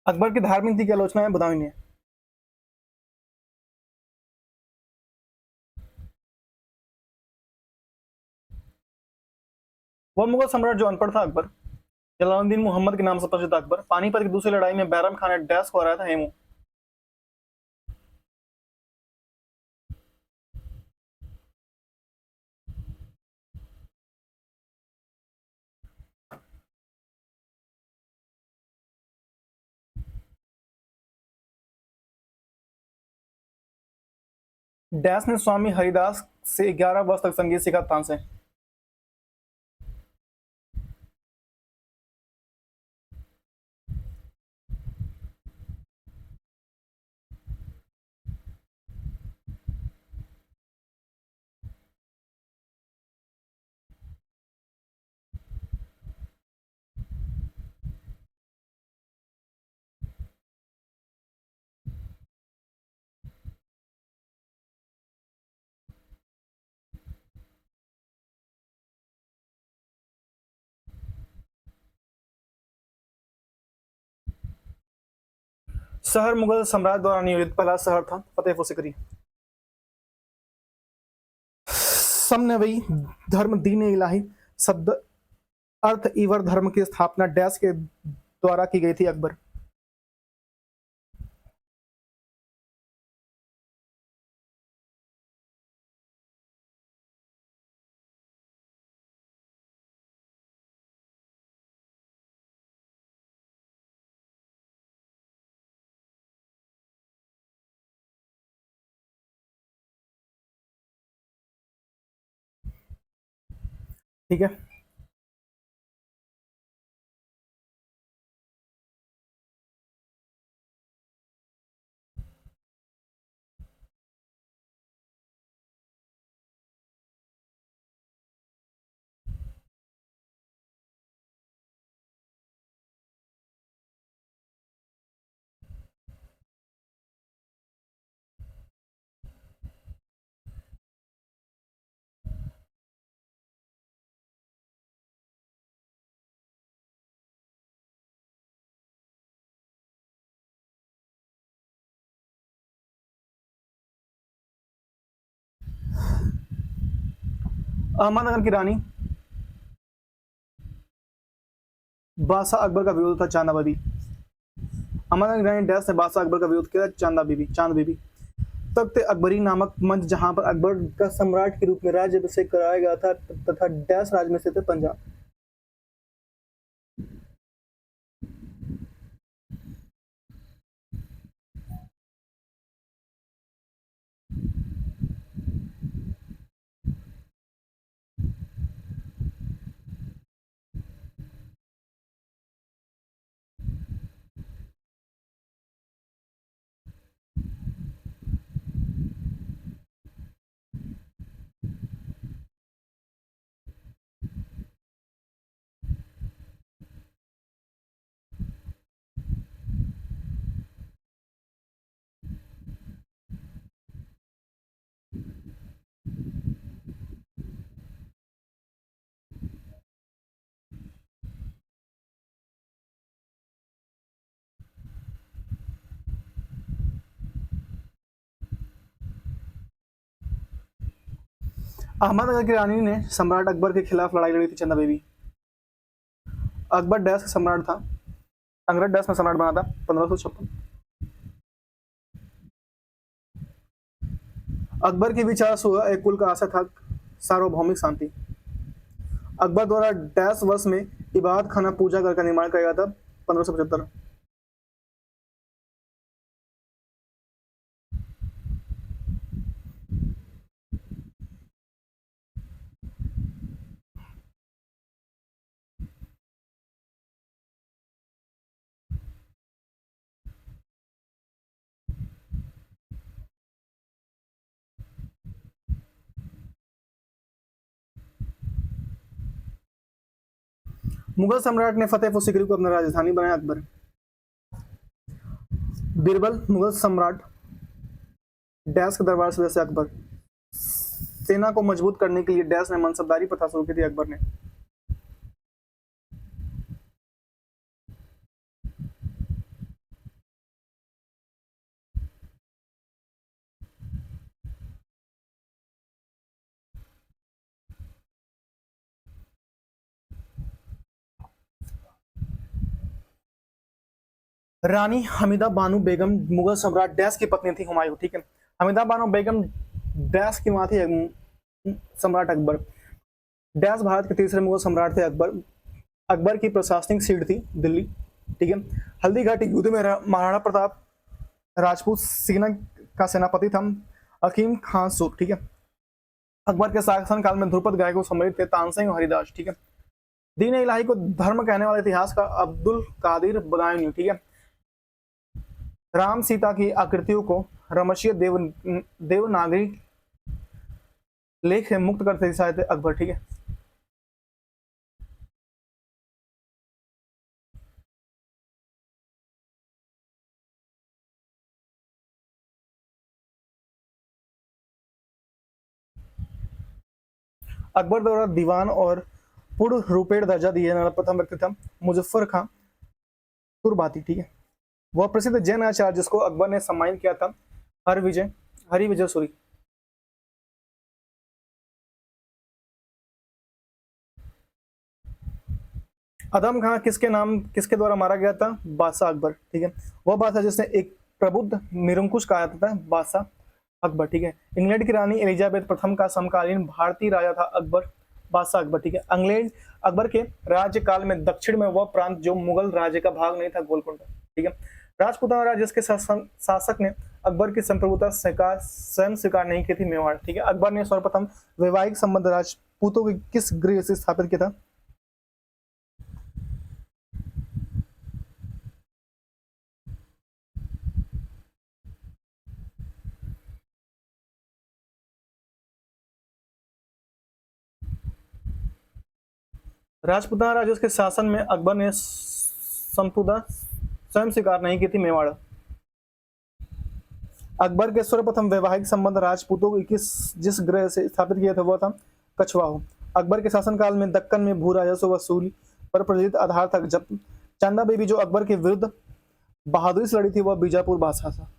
अकबर की धार्मिक नीति की आलोचना है बदायूं ने। वह मुगल सम्राट जो अनपढ़ था, अकबर। जलालुद्दीन मोहम्मद के नाम से प्रसिद्ध अकबर। पानीपत की दूसरी लड़ाई में बैरम खान ने डैश को हराया था, हेमू। डैश ने स्वामी हरिदास से 11 वर्ष तक संगीत सीखा, तानसेन। शहर मुगल सम्राट द्वारा नियोजित पहला शहर था फतेहपुर सिकरी। समनवी धर्म दीन इलाही शब्द अर्थ ईवर धर्म की स्थापना डैश के द्वारा की गई थी, अकबर। ठीक है, अहमदनगर की रानी बादशाह अकबर का विरोध था, चांदा बीबी। अहमदनगर की रानी डैश ने बादशाह अकबर का विरोध किया, चांद बीबी। तख्त अकबरी नामक मंच जहां पर अकबर का सम्राट के रूप में राज्याभिषेक कराया गया था तथा डैश राज्य में स्थित है, पंजाब। अहमदनगर की रानी ने सम्राट अकबर के खिलाफ लड़ाई लड़ी थी, चंदा बीबी। अकबर डैश का सम्राट था, अंग्रेज डैश में सम्राट बना था 1556। अकबर की विचार सुहा एक कुल का आशा था सार्वभौमिक शांति। अकबर द्वारा डैश वर्ष में इबादत खाना पूजा घर का निर्माण किया गया था, 1575। मुगल सम्राट ने फतेहपुर सिकरी को अपनी राजधानी बनाया, अकबर। बीरबल मुगल सम्राट डैश के दरबार सदस्य अकबर। सेना को मजबूत करने के लिए डैश ने मनसबदारी प्रथा शुरू की थी, अकबर ने। रानी हमीदा बानो बेगम मुगल सम्राट डैश की पत्नी थी, हुमायूं। ठीक है, हमीदा बानो बेगम डैश की मां थी सम्राट अकबर। डैश भारत के तीसरे मुगल सम्राट थे, अकबर। अकबर की प्रशासनिक सीट थी दिल्ली। ठीक है, हल्दी घाटी युद्ध में महाराणा प्रताप राजपूत सेना का सेनापति था। हकीम खां सुख, ठीक है। अकबर के शासन काल में ध्रुपद गायक सम्मिलित थे तानसेन और हरिदास, ठीक है। दीन इलाही को धर्म कहने वाले इतिहास का अब्दुल कादिर बदायूनी, ठीक है। राम सीता की आकृतियों को रमशीय देवनागरी लेख से मुक्त करते थे अकबर, ठीक है। अकबर द्वारा दीवान और पूर्ण रूपेण दर्जा दिए जाने वाला प्रथम व्यक्ति था मुजफ्फर खां तुर्बाती, ठीक है। वह प्रसिद्ध जैन आचार्य जिसको अकबर ने सम्मानित किया था हरि विजय सूरी। अदम खां किसके द्वारा मारा गया था? बादशाह अकबर, ठीक है। वह बादशाह जिसने एक प्रबुद्ध निरंकुश कहा जाता था बादशाह अकबर, ठीक है। इंग्लैंड की रानी एलिजाबेथ प्रथम का समकालीन भारतीय राजा था अकबर, बादशाह अकबर, ठीक है। इंग्लैंड अकबर के राज्य काल में दक्षिण में वह प्रांत जो मुगल राज्य का भाग नहीं था गोलकोंडा, ठीक है। राजपूताना राज्य के शासक ने अकबर की संप्रभुता स्वयं स्वीकार नहीं की थी, मेवाड़, ठीक है। अकबर ने सर्वप्रथम वैवाहिक संबंध राजपूतों के किस गृह से स्थापित किया था? राजपूताना राज्य के शासन में अकबर ने संप्रभुता स्वयं स्वीकार नहीं की थी, मेवाड़। अकबर के सर्वप्रथम वैवाहिक संबंध राजपूतों के किस जिस ग्रह से स्थापित किया था वह था कछवाहो। अकबर के शासनकाल में दक्कन में भू राजस्व वसूली पर प्रचलित आधार था जब चंदा बेबी जो अकबर के विरुद्ध बहादुरी से लड़ी थी वह बीजापुर बादशाह था।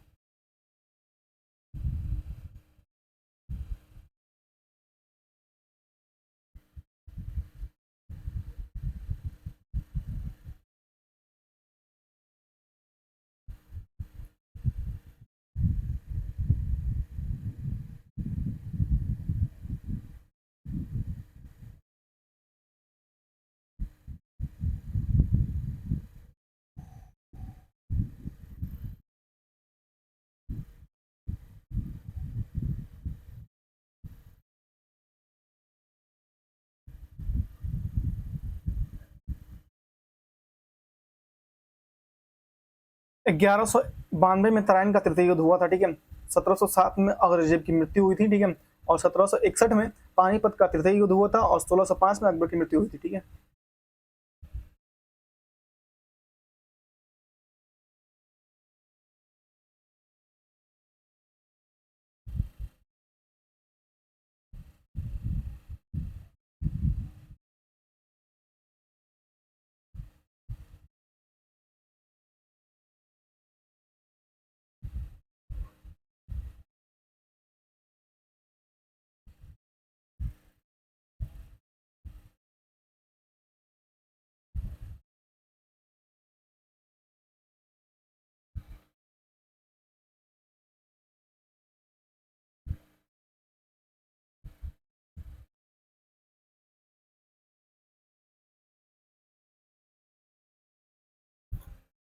1192 में तराइन का तृतीय युद्ध हुआ था, ठीक है। 1707 में औरंगजेब की मृत्यु हुई थी, ठीक है। और 1761 में पानीपत का तृतीय युद्ध हुआ था और 1605 में अकबर की मृत्यु हुई थी, ठीक है।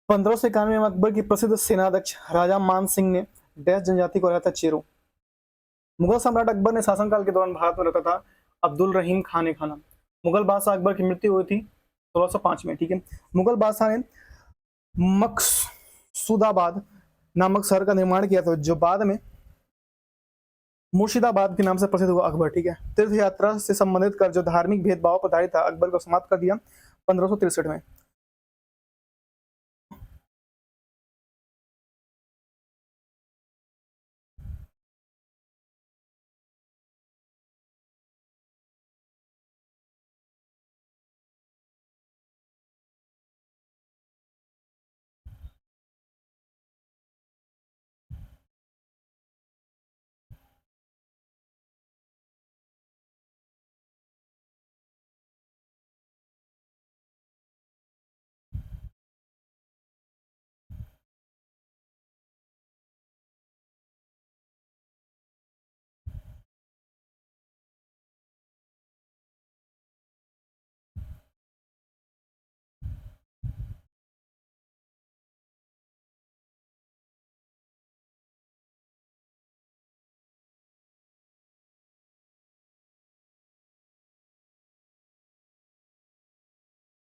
पंद्रह सौ इक्यानवे में अकबर की प्रसिद्ध सेनाध्यक्ष राजा मान सिंह ने डैश जनजाति को हराया था, चेरो। मुगल सम्राट अकबर ने शासनकाल के दौरान भारत में रहता था अब्दुल रहीम खान ने खाना। मुगल बादशाह अकबर की मृत्यु हुई थी 1605 में, ठीक है। मुगल बादशाह ने मकसूदाबाद नामक शहर का निर्माण किया था जो बाद में मुर्शिदाबाद के नाम से प्रसिद्ध हुआ। अकबर, ठीक है। तीर्थ यात्रा से संबंधित कर जो धार्मिक भेदभाव प्रताड़ित था अकबर को समाप्त कर दिया 1563 में।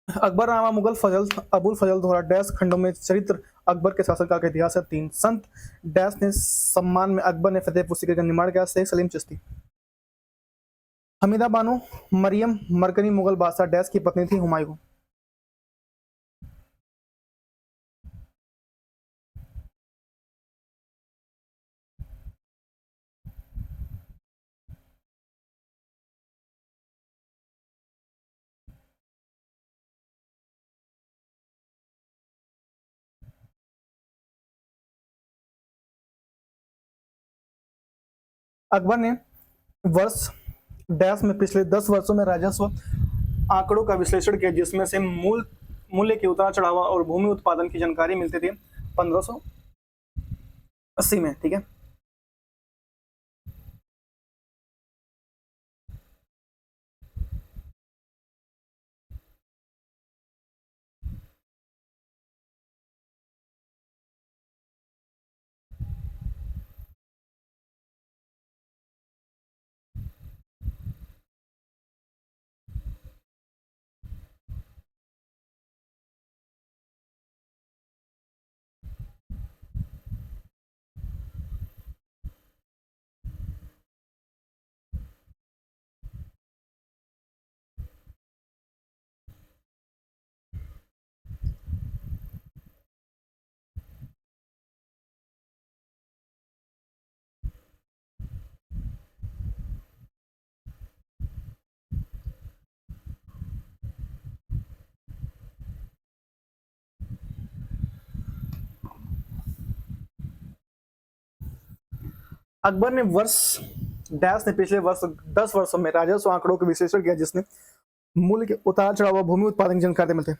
अकबरनामा मुगल फजल अबुल फजल द्वारा डैश खंडों में चरित्र अकबर के शासनकाल का इतिहास है। 3 संत डैश ने सम्मान में अकबर ने फतेहपुर सीकरी का निर्माण किया। शेख सलीम चिश्ती। हमीदा बानो मरियम मरकनी मुगल बादशाह डैश की पत्नी थी। हुमायूं। अकबर ने वर्ष डैश में पिछले 10 वर्षों में राजस्व आंकड़ों का विश्लेषण किया, जिसमें से मूल्य के उतार चढ़ाव और भूमि उत्पादन की जानकारी मिलती थी 1580 में। ठीक है। अकबर ने वर्ष डैश ने पिछले वर्ष 10 वर्षों में राजस्व आंकड़ों का विश्लेषण किया, जिसने मूल्य के उतार चढ़ाव और भूमि उत्पादन की जानकारी मिलती है।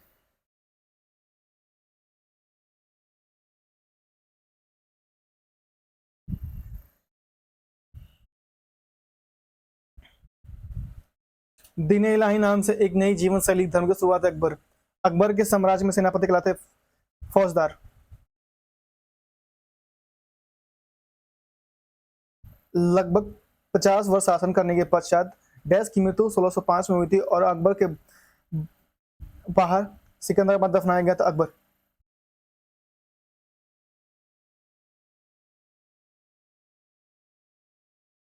दीन इलाही नाम से एक नई जीवन शैली धर्म की शुरुआत है। अकबर अकबर के साम्राज्य में सेनापति कहलाते फौजदार। लगभग 50 वर्ष शासन करने के पश्चात डैश की मृत्यु 1605 में हुई थी और अकबर के बाहर सिकंदराबाद दफनाया गया था। अकबर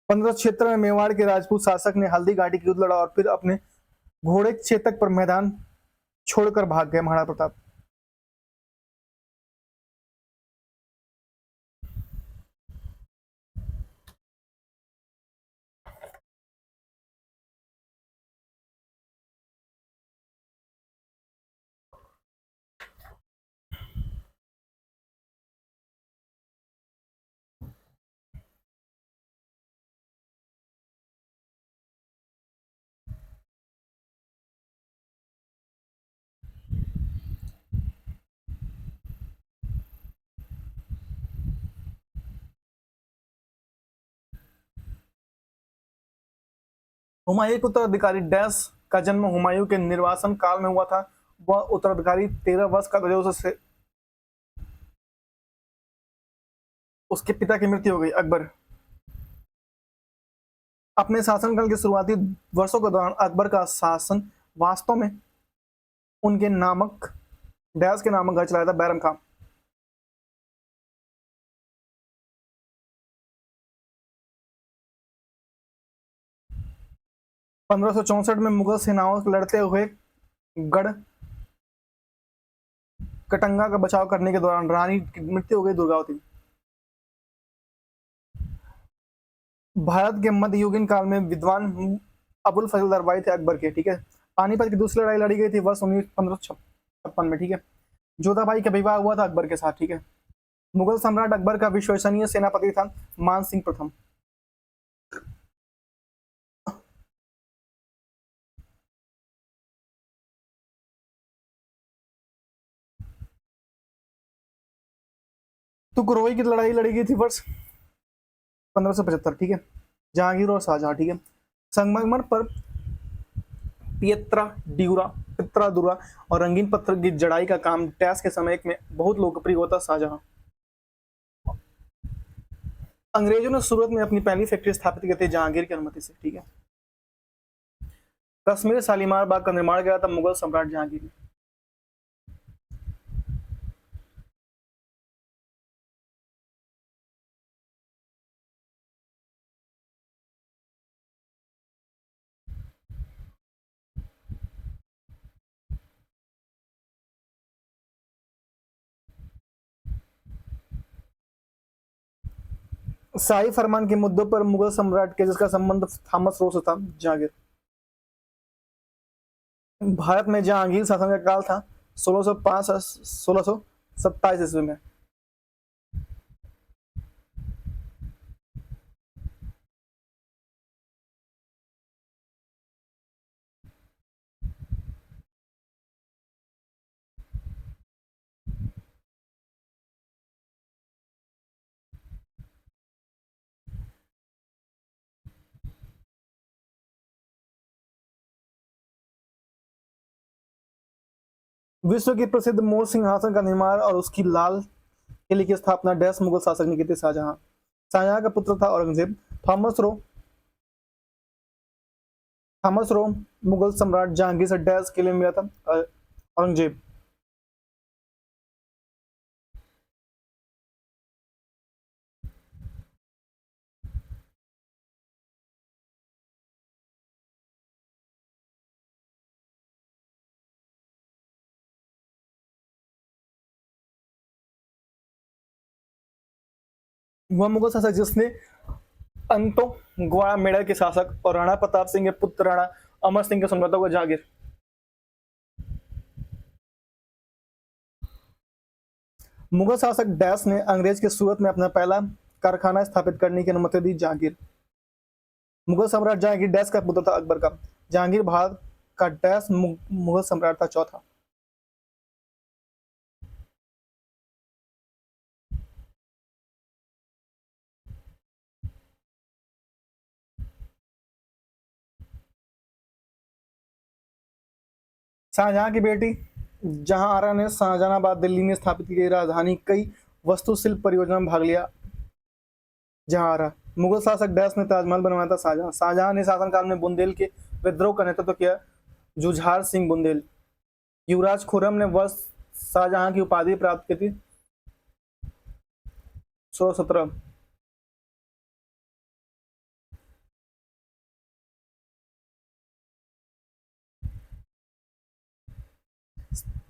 1576 में मेवाड़ के राजपूत शासक ने हल्दी घाटी की युद्ध लड़ा और फिर अपने घोड़े चेतक पर मैदान छोड़कर भाग गए। महाराणा प्रताप। हुमायूं के उत्तराधिकारी डैश का जन्म हुमायूं के निर्वासन काल में हुआ था। वह उत्तराधिकारी 13 वर्ष का था जब उसके पिता की मृत्यु हो गई। अकबर अपने शासनकाल के शुरुआती वर्षों के दौरान अकबर का शासन वास्तव में उनके नामक डैश के नामक घर चलाया था, बैरम खां। पंद्रह सौ चौसठ में मुगल सेनाओं से लड़ते हुए गढ़ कटंगा का बचाव करने के दौरान रानी की मृत्यु हो गई, दुर्गावती। भारत के मध्ययुगीन काल में विद्वान अबुल फजल दरबारी थे अकबर के। ठीक है। पानीपत की दूसरी लड़ाई लड़ी गई थी वर्ष 1556 में। ठीक है। जोधाबाई का विवाह हुआ था अकबर के साथ। ठीक है। मुगल सम्राट अकबर का विश्वसनीय सेनापति था मान सिंह प्रथम। तुकरोई की लड़ाई लड़ी गई थी वर्ष 1575। ठीक है। जहांगीर और शाहजहां। ठीक है। संगमरमर पर पित्रा दुरा और रंगीन पत्थर की जड़ाई का काम टैक्स के समय में बहुत लोकप्रिय होता। शाहजहां। अंग्रेजों ने सूरत में अपनी पहली फैक्ट्री स्थापित की थी जहांगीर की अनुमति से। ठीक है। कश्मीर शालीमार बाग का निर्माण किया था मुगल सम्राट जहांगीर ने। शाही फरमान के मुद्दों पर मुगल सम्राट के जिसका संबंध थॉमस रो से था, जहांगीर। भारत में जहांगीर शासन का काल था 1605 से 1627 ईस्वी में। विश्व की प्रसिद्ध मोर सिंहासन का निर्माण और उसकी लाल किले की स्थापना डैश मुगल शासक ने की थी, शाहजहां। शाहजहां का पुत्र था Aurangzeb. Thomas Roe Thomas Roe Mughal सम्राट जहांगीर से डैश किले में मिला था, औरंगजेब। वह मुगल शासक जिसने अंतो ग्वाड़ा मेड़क के शासक और राणा प्रताप सिंह के पुत्र राणा अमर सिंह के समझौता को जहांगीर। मुगल शासक डैश ने अंग्रेज के सूरत में अपना पहला कारखाना स्थापित करने की अनुमति दी, जहांगीर। मुगल सम्राट जहांगीर डैश का पुत्र था, अकबर का। जहांगीर भारत का डैश मुगल सम्राट था, चौथा। शाहजहां की बेटी जहांआरा ने शाहजहानाबाद दिल्ली में स्थापित की गई राजधानी कई वस्तुशिल्प परियोजना में भाग लिया, जहांआरा। मुगल शासक डैश ने ताजमहल बनवाया था, शाहजहां। शाहजहां ने शासनकाल में बुंदेल के विद्रोह का नेतृत्व किया, जुझार सिंह बुंदेल। युवराज खुर्रम ने वर्ष शाहजहां की उपाधि प्राप्त की थी 1617।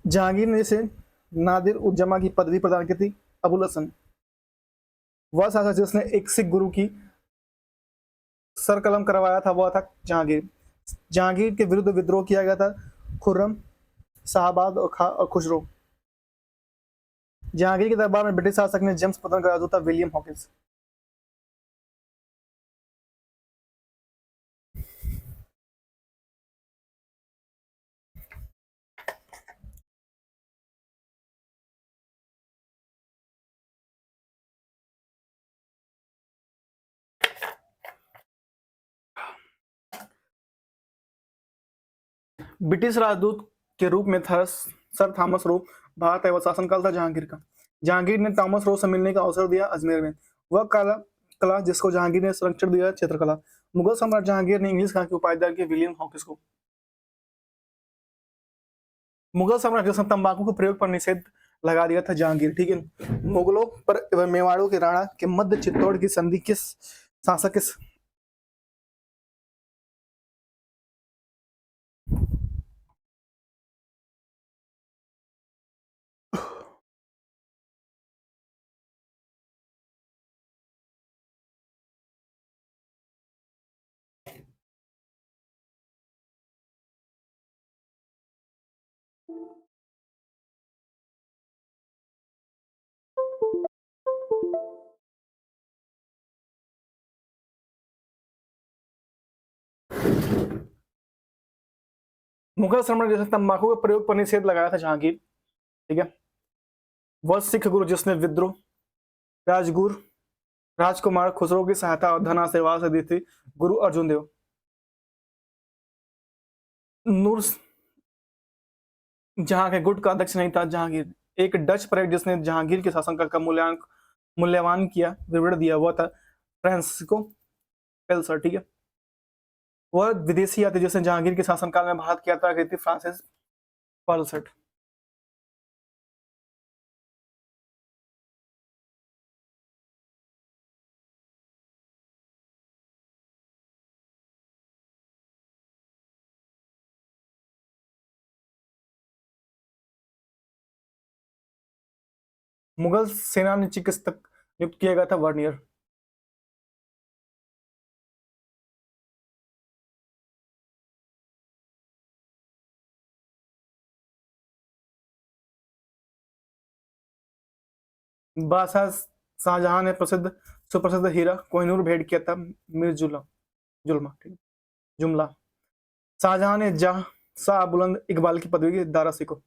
जहांगीर ने इसे नादिर उज्जमा की पदवी प्रदान की थी, अबुल हसन। वह शासक जिसने एक सिख गुरु की सर कलम करवाया था, वह था जहांगीर। जहांगीर के विरुद्ध विद्रोह किया गया था खुर्रम, शाहबाद और खा और खुसरो। जहांगीर के दरबार में ब्रिटिश शासक ने जेम्स पतन का राजदूत था, विलियम हॉकिंस। ब्रिटिश राजदूत के रूप में था सर थॉमस रो। भारत एवं शासनकाल था जहांगीर का। जहांगीर ने थॉमस रो से मिलने का अवसर दिया अजमेर में। वह कला जिसको जहांगीर ने संरक्षण दिया, चित्रकला। मुगल सम्राट जहांगीर ने इंग्लिश खां की उपाधि दी की विलियम हॉकिंस को। मुगल सम्राट जिसने तंबाकू के प्रयोग पर निषेध लगा दिया था, जहांगीर। ठीक है। मुगलों पर एवं मेवाड़ों के राणा के मध्य चित्तौड़ की संधि किस शासक के मुगल सम्राट जिसने तंबाकू के प्रयोग पर निषेध लगाया था, जहांगीर। ठीक है। वह सिख गुरु जिसने विद्रोह राजगुरु राजकुमार खुसरो की सहायता और धन आशीर्वाद से दी थी, गुरु अर्जुन देव। नूर जहां के गुट का अध्यक्ष नहीं था, जहांगीर। एक डच पर्यटक जिसने जहांगीर के शासनकाल का मूल्यवान किया, विवरण दिया, हुआ था फ्रांसिस्को पेल्सर। ठीक है। वह विदेशी यात्री जिसने जहांगीर के शासनकाल में भारत की यात्रा की थी, फ्रांसिस पर्लसट। मुगल सेना ने चिकित्सक नियुक्त किया गया था, वर्नियर। बादशाह शाहजहां ने प्रसिद्ध सुप्रसिद्ध हीरा कोहिनूर भेंट किया था मीर जुल्मा, ठीक, जुमला। शाहजहां ने शाह बुलंद इकबाल की पदवी की दारासी को।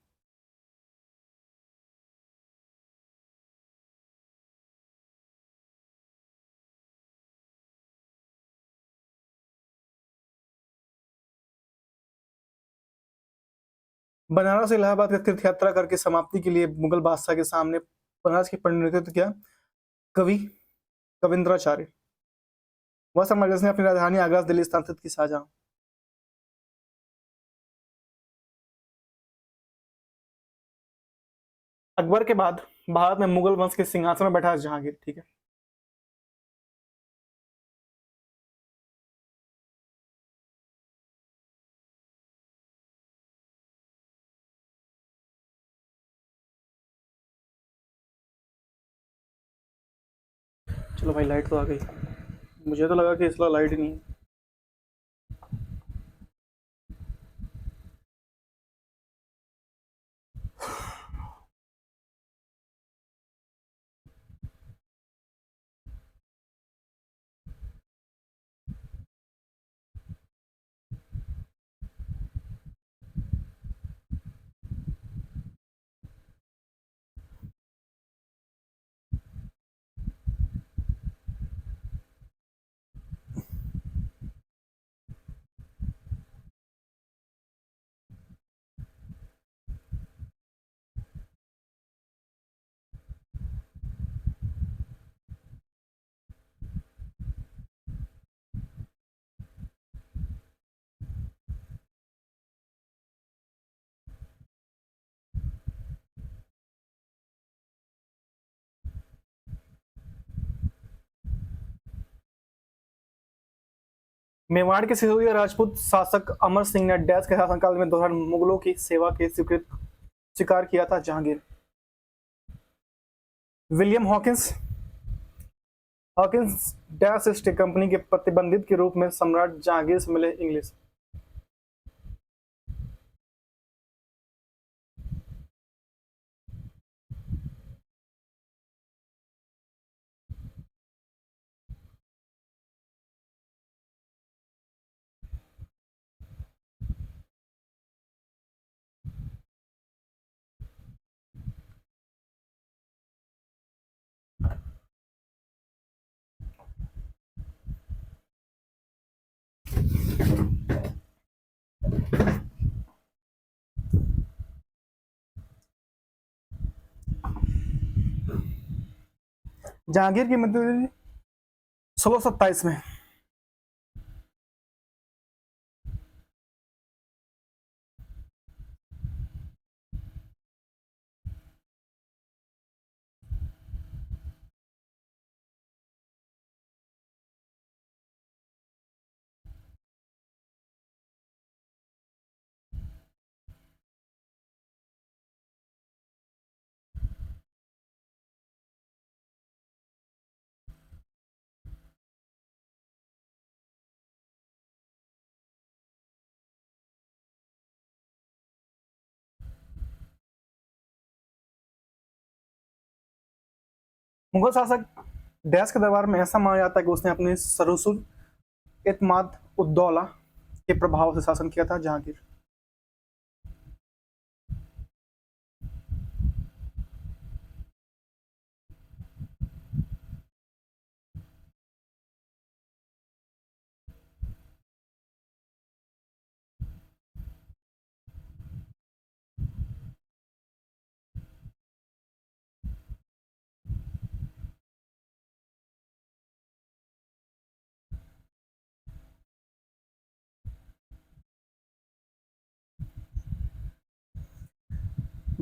बनारस से इलाहाबाद का तीर्थ यात्रा करके समाप्ति के लिए मुगल बादशाह के सामने बनारस की प्रतिनिधित्व किया कवि कविंद्राचार्य। वह समाज ने अपनी राजधानी आगरा से दिल्ली स्थानांतरित की। शाहजहां। अकबर के बाद भारत में मुगल वंश के सिंहासन में बैठा जहांगीर, ठीक है। चलो भाई, लाइट तो आ गई। मुझे तो लगा कि इस बार लाइट ही नहीं है। मेवाड़ के सिसोदिया राजपूत शासक अमर सिंह ने डैश के शासनकाल में दौरान मुगलों की सेवा के स्वीकार किया था Jahangir. William Hawkins Hawkins dash east company के प्रतिबंधित के रूप में सम्राट जहांगीर से मिले इंग्लिश। जहांगीर की मृत्यु 1627 में। मुगल शासक डैश के दरबार में ऐसा माना जाता है कि उसने अपने सरुसुर इत्माद उद्दौला के प्रभाव से शासन किया था जहांगीर।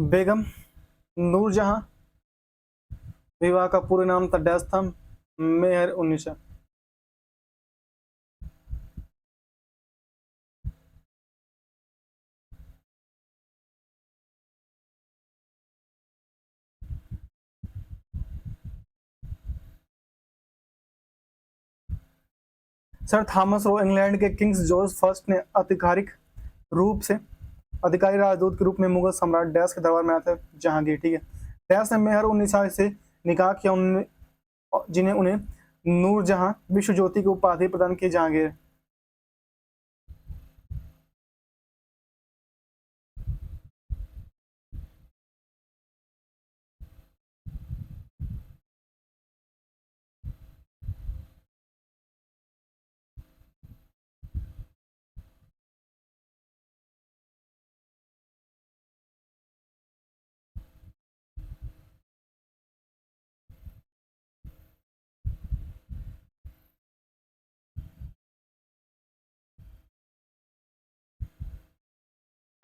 बेगम नूरजहां विवाह का पूरा नाम था डैश था Mehar Unnisa. Sir Thomas Roe England के किंग्स जॉर्ज फर्स्ट ने आधिकारिक रूप से अधिकारी राजदूत के रूप में मुगल सम्राट डैश के दरबार में आया था जहांगीर, ठीक है। डैश ने मेहर उन्नीसा से निकाह किया उन्होंने, जिन्हें उन्हें नूरजहां विश्व ज्योति की उपाधि प्रदान की जहांगीर।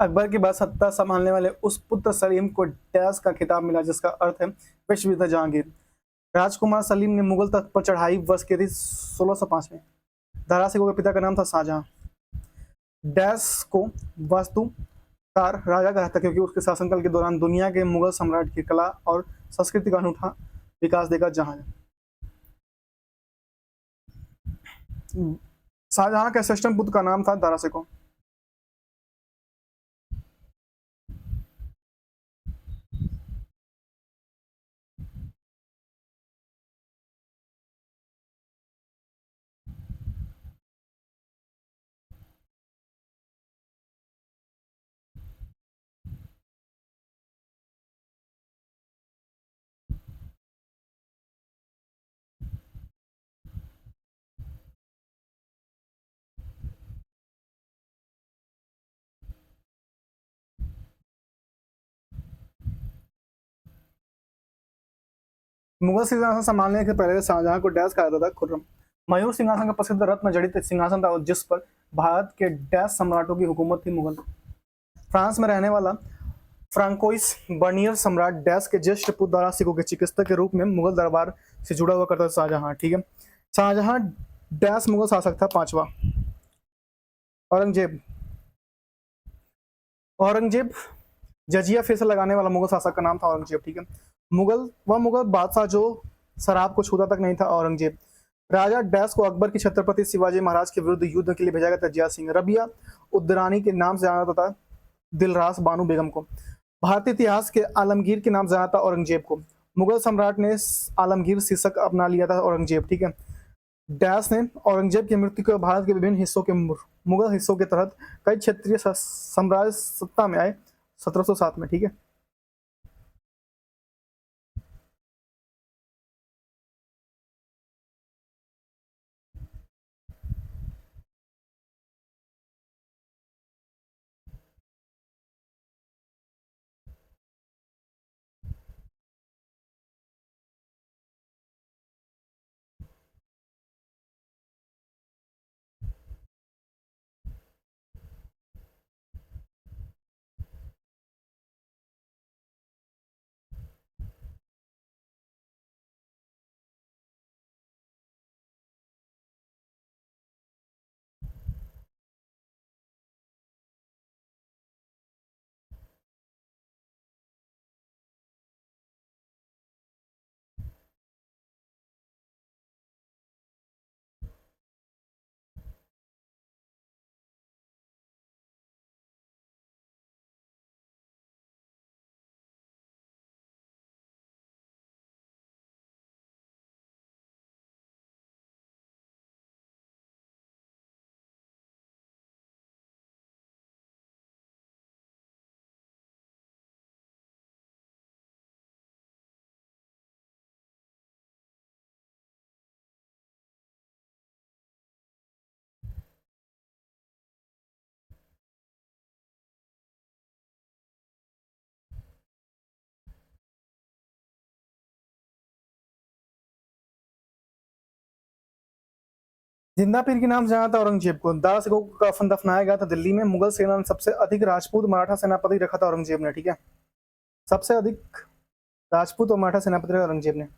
अकबर के बाद सत्ता संभालने वाले उस पुत्र सलीम को डैश का खिताब मिला, जिसका अर्थ है विश्वविद्या जहांगीर। राजकुमार सलीम ने मुगल तख्त पर चढ़ाई वर्ष के थी 1605 में। दारा सिकोह के पिता का नाम था शाहजहां। डैश को वास्तुकार राजा कहा था क्योंकि उसके शासनकाल के दौरान दुनिया के मुगल सम्राट की कला और संस्कृति का अनूठा विकास देखा। शाहजहां के श्रेष्ठ पुत्र का नाम था दारा सिकोह। मुगल सिंहासन संभालने के पहले शाहजहां को डैश कहा जाता था खुर्रम। मयूर सिंहासन का प्रसिद्ध रत्न जड़ित सिंहासन था जिस पर भारत के डैश सम्राटों की हुकूमत थी। मुगल फ्रांस में रहने वाला फ्रांकोइस बर्नियर सम्राट डैश के ज्येष्ठ पुत्र दारा सिकोह के चिकित्सक के रूप में मुगल दरबार से जुड़ा हुआ करता था शाहजहां। ठीक है, शाहजहां डैश मुगल शासक था। पांचवा, औरंगजेब। औरंगजेब जजिया फिर से लगाने वाला मुगल शासक का नाम था औरंगजेब। ठीक है, मुगल बादशाह जो शराब को छूता तक नहीं था। औरंगजेब राजा डैश को अकबर की छत्रपति शिवाजी महाराज के विरुद्ध युद्ध के लिए भेजा गया था। जया सिंह। रबिया उद्दरानी के नाम से जाना जाता था दिलरास बानो बेगम को। भारतीय इतिहास के आलमगीर के नाम से जाना था औरंगजेब को। मुगल सम्राट ने आलमगीर शीर्षक अपना लिया था औरंगजेब। ठीक है, डैश ने औरंगजेब की मृत्यु के भारत के विभिन्न हिस्सों के मुगल हिस्सों के तहत कई क्षेत्रीय साम्राज्य सत्ता में आए 1707 में। ठीक है, जिंदा पीर के नाम से जाना था औरंगजेब को। दारा सिकोह को कफन दफनाया गया था दिल्ली में। मुगल सेना ने सबसे अधिक राजपूत मराठा सेनापति रखा था औरंगजेब ने। ठीक है, सबसे अधिक राजपूत और मराठा सेनापति रखा औरंगजेब ने।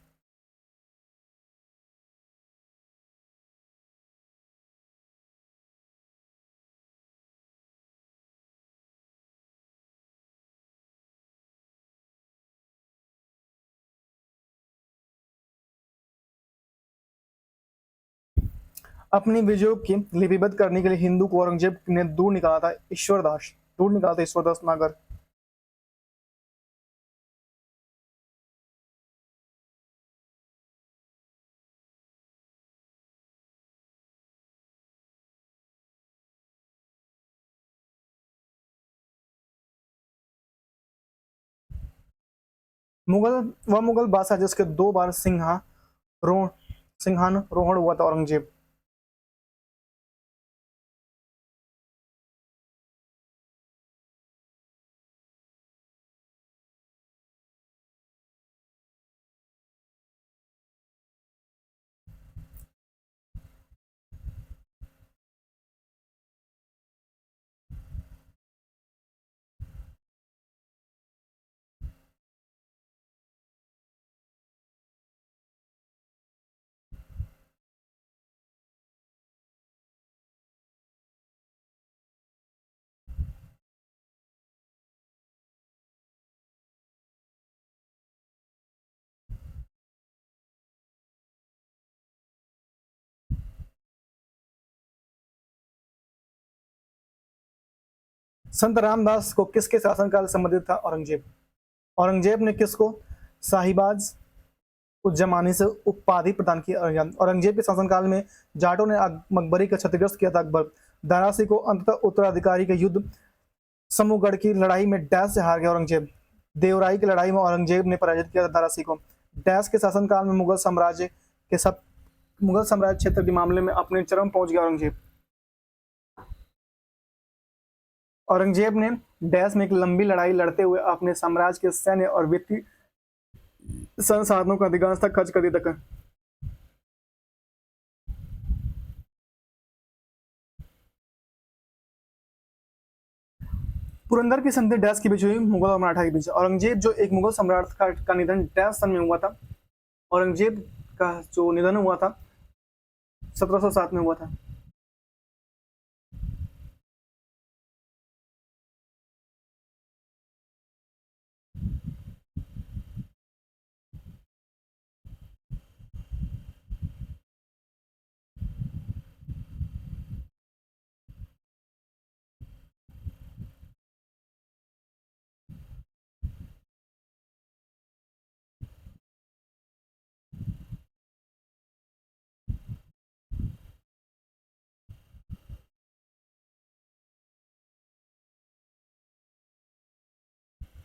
अपनी विजयों की लिपिबद्ध करने के लिए हिंदू को औरंगजेब ने दूर निकाला था ईश्वरदास नागर। मुगल वह मुगल बादशाह जिसके 2 बार सिंहान रोहण हुआ था, औरंगजेब। संत रामदास को किसके शासनकाल से संबंधित था? औरंगजेब। औरंगजेब ने किसको शाहीबाज उज्जमानी से उपाधि प्रदान की? औरंगजेब के शासनकाल में जाटों ने मकबरी का क्षतिग्रस्त किया था। अकबर दारासी को अंततः उत्तराधिकारी के युद्ध समूहगढ़ की लड़ाई में डैश से हार गया। औरंगजेब देवराई की लड़ाई में औरंगजेब ने पराजित किया था दारासी को। डैश के शासनकाल में मुगल साम्राज्य क्षेत्र के मामले में अपने चरम पहुंच गया औरंगजेब। औरंगजेब ने डैश में एक लंबी लड़ाई लड़ते हुए अपने साम्राज्य के सैन्य और वित्तीय संसाधनों का अधिकांशतः खर्च कर दिया था। पुरंदर की संधि डैश के बीच हुई? मुगल और मराठा के बीच। औरंगजेब जो एक मुगल सम्राट का निधन डैश सन में हुआ था? औरंगजेब का जो निधन हुआ था 1707 में हुआ था।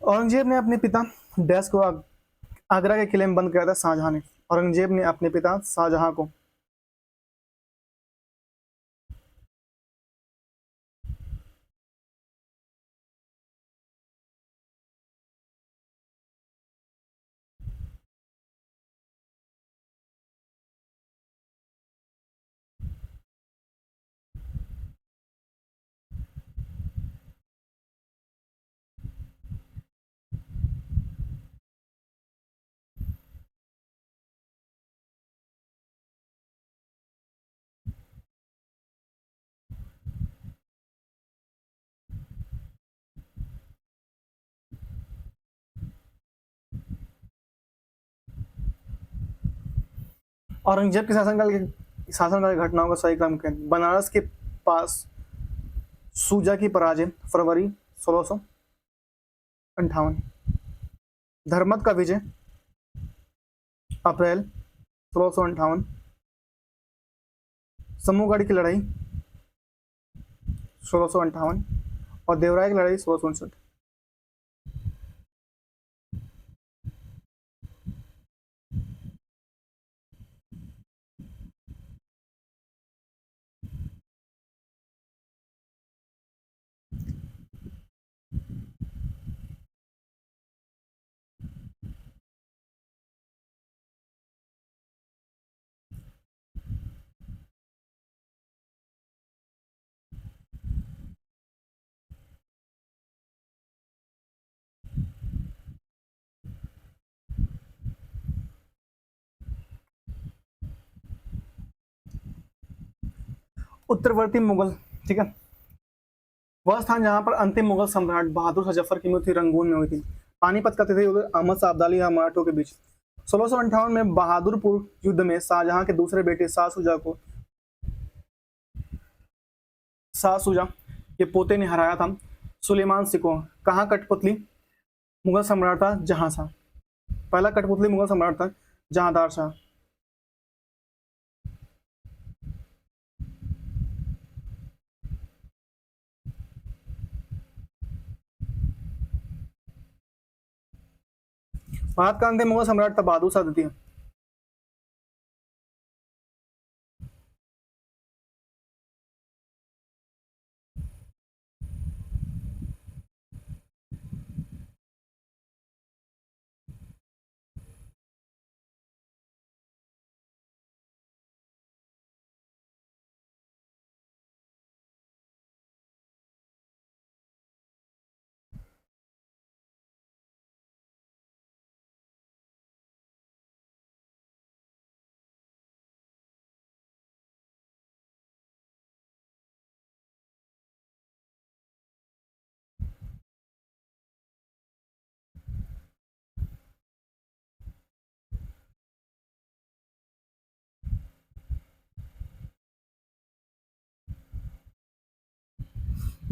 औरंगजेब ने अपने पिता डैश को आगरा के किले में बंद किया था शाहजहां ने। औरंगजेब ने अपने पिता शाहजहां को औरंगजेब के शासनकाल की घटनाओं का सही क्रम क्या है? बनारस के पास सूजा की पराजय फरवरी 1658। धर्मत का विजय अप्रैल 1658। समूहगढ़ की लड़ाई 1658 और देवराय की लड़ाई 1659। उत्तरवर्ती मुगल, ठीक है, वह स्थान जहां पर अंतिम मुगल सम्राट बहादुर शाह जफर की मृत्यु रंगून में हुई थी। पानीपत का तिथि युद्ध अहमद शाह अब्दाली और मराठों के बीच। 1658 में बहादुरपुर युद्ध में शाहजहां के दूसरे बेटे शाह सुजा के पोते ने हराया था सुलेमान सिको। कहाँ कठपुतली मुगल सम्राट था? जहां शाह। पहला कठपुतली मुगल सम्राट था जहांदार शाह। भारत का अंतिम मुगल सम्राट था बहादुर शाह द्वितीय।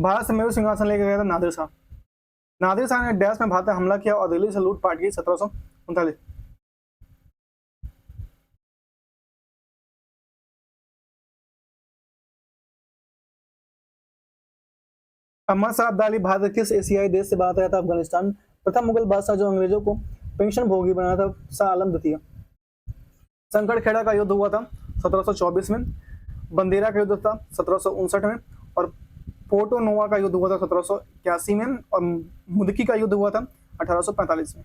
भारत से मेरू सिंहासन लेकर गया था नादिर शाह। नादिर शाह ने डैश में भारत पर हमला किया और दिल्ली से लूटपाट की 1739। अहमद शाह अब्दाली भारत के किस एशियाई देश से बाहर आया था? अफगानिस्तान। प्रथम मुगल बादशाह जो अंग्रेजों को पेंशन भोगी बनाया था? शाह आलम द्वितीय। संकटखेड़ा का युद्ध हुआ था 1724 में। बंदेरा का युद्ध था 1759 में। और पोर्टो नोवा का युद्ध हुआ था 1781 में। और मुदकी का युद्ध हुआ था 1845 में।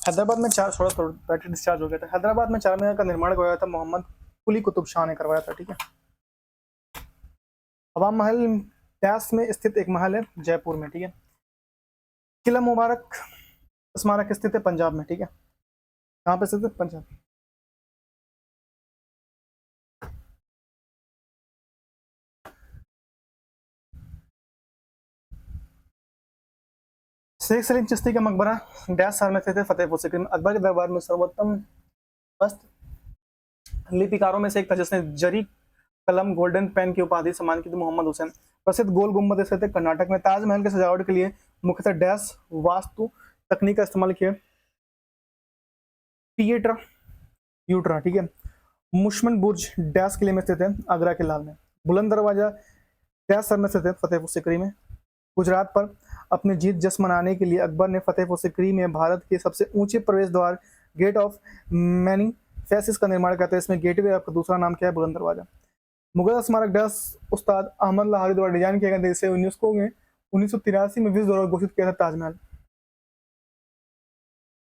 हैदराबाद में चार, थोड़ा थोड़ा बैटरी डिस्चार्ज हो गया था। हैदराबाद में चार मीनार का निर्माण करवाया था मोहम्मद कुली कुतुब शाह ने करवाया था, ठीक है। हवा महल डैश में स्थित एक महल है जयपुर में, ठीक है। किला मुबारक स्मारक स्थित है पंजाब में, ठीक है। कहाँ पे स्थित है? पंजाब। शेख सलीम चिश्ती का मकबरा डैश शहर में स्थित है? फतेहपुर सीकरी में। अकबर के दरबार में सर्वोत्तम वस्त्र लिपिकारों में से एक था जिसने जरी कलम गोल्डन पेन की उपाधि सम्मान की थी? मोहम्मद हुसैन। प्रसिद्ध गोल गुम्बद स्थित है कर्नाटक में। ताजमहल के सजावट के लिए मुख्यतः डैश वास्तु तकनीक का इस्तेमाल किया? पिएट्रा यूट्रा, ठीक है। मुशमन बुर्ज डैश किले में स्थित है? आगरा के लाल में। बुलंद दरवाजा डैश शहर में स्थित है? फतेहपुर सीकरी में। गुजरात पर अपनी जीत जश्न मनाने के लिए अकबर ने फतेहपुर सीकरी में भारत के सबसे ऊंचे प्रवेश द्वार गेट ऑफ मैनिफेसिस का निर्माण करते हैं। इसमें गेटवे आपका दूसरा नाम क्या है? बुलंद दरवाजा। मुगल स्मारक डैश उस्ताद अहमद लाहौरी द्वारा डिजाइन किया गया, जिसे यूनेस्को ने 1983 में विश्व धरोहर घोषित किया था? ताजमहल।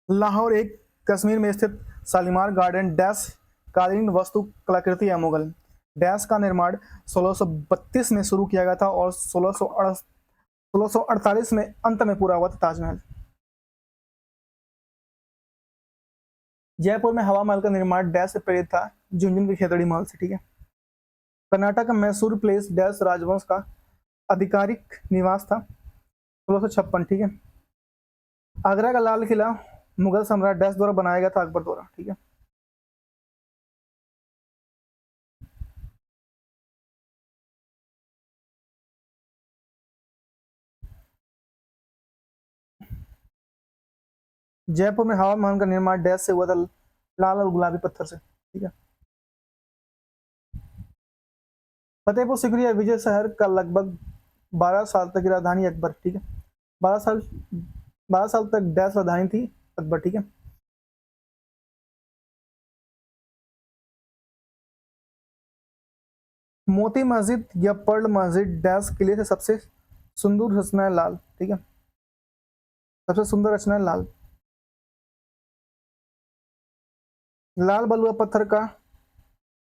लाहौर एक कश्मीर में स्थित शालीमार गार्डन डैश कालीन वास्तु कलाकृति है? मुगल। डैश का निर्माण 1632 में शुरू किया गया था और 1648 में अंत में पूरा हुआ था? ताजमहल। जयपुर में हवा महल का निर्माण डैश से प्रेरित था? झुंझुनू की खेतड़ी महल से, ठीक है। कर्नाटक का मैसूर प्लेस डैश राजवंश का आधिकारिक निवास था? 1656, ठीक है। आगरा का लाल किला मुगल सम्राट डैश द्वारा बनाया गया था? अकबर द्वारा, ठीक है। जयपुर में हवा महल का निर्माण डैश से हुआ था? लाल और गुलाबी पत्थर से, ठीक है। फतेहपुर सीकरी या विजय शहर का लगभग 12 साल तक की राजधानी अकबर, ठीक है। 12 साल, 12 साल तक डैश राजधानी थी अकबर, ठीक है। मोती मस्जिद या पर्ल मस्जिद डैश किले से सबसे सुंदर रचना है? लाल, ठीक है। सबसे सुंदर रचना है लाल। लाल बलुआ पत्थर का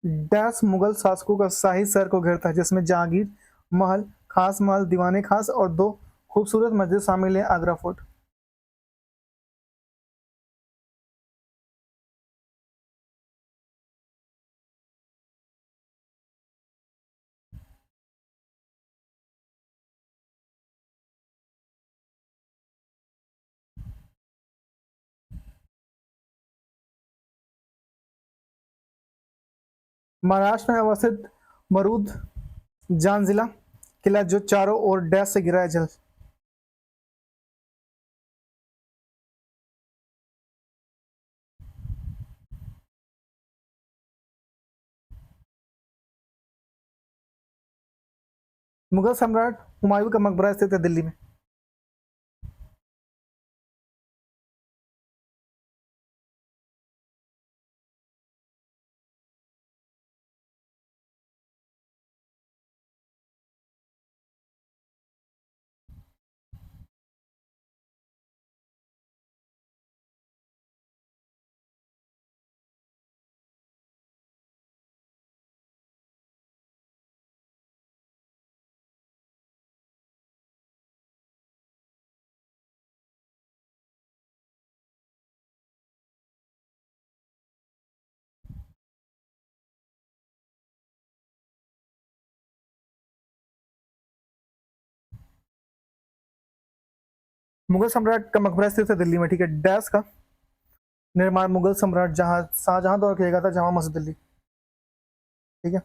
डैश मुगल शासकों का शाही शहर को घेरता है, जिसमें जहांगीर महल, खास महल, दीवाने खास और दो खूबसूरत मस्जिद शामिल है? आगरा फोर्ट। महाराष्ट्र में अवस्थित मरूद जानजिला किला जो चारों ओर डैश से घिरा है? जल। मुगल सम्राट हुमायूं का मकबरा स्थित है? दिल्ली में। मुगल सम्राट का मकबरा स्थित है दिल्ली में, ठीक है। डैश का निर्माण मुगल सम्राट जहां शाहजहां द्वारा किया गया था? जामा मस्जिद दिल्ली, ठीक है।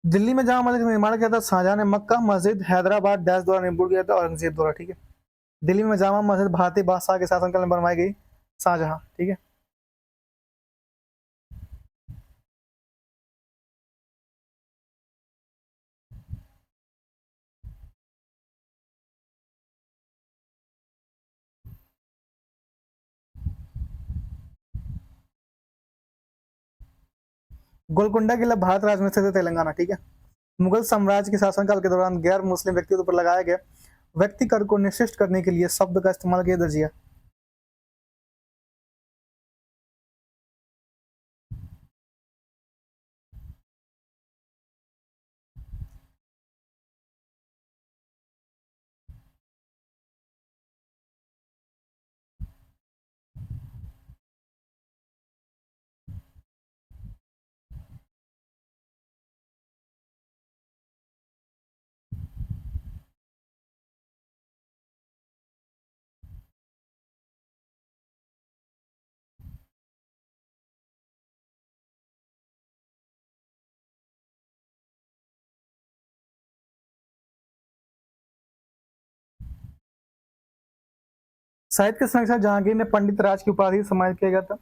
दिल्ली में जहां मस्जिद का निर्माण किया था शाहजहां ने? मक्का मस्जिद हैदराबाद डैश द्वारा निर्माण किया था? औरंगजेब द्वारा, ठीक है। दिल्ली में जामा मस्जिद भारतीय बादशाह के शासनकाल में बनवाई गई? शाहजहां, ठीक है। गोलकुंडा किला भारत राज्य में स्थित है, तेलंगाना, ठीक है। मुगल साम्राज्य के शासनकाल के दौरान गैर मुस्लिम व्यक्तियों पर लगाया गया व्यक्ति कर को निश्चित करने के लिए शब्द का इस्तेमाल किया दर्जिया। साहित्य के संरक्षण जहांगीर ने पंडित राज की उपाधि सम्मानित किया गया था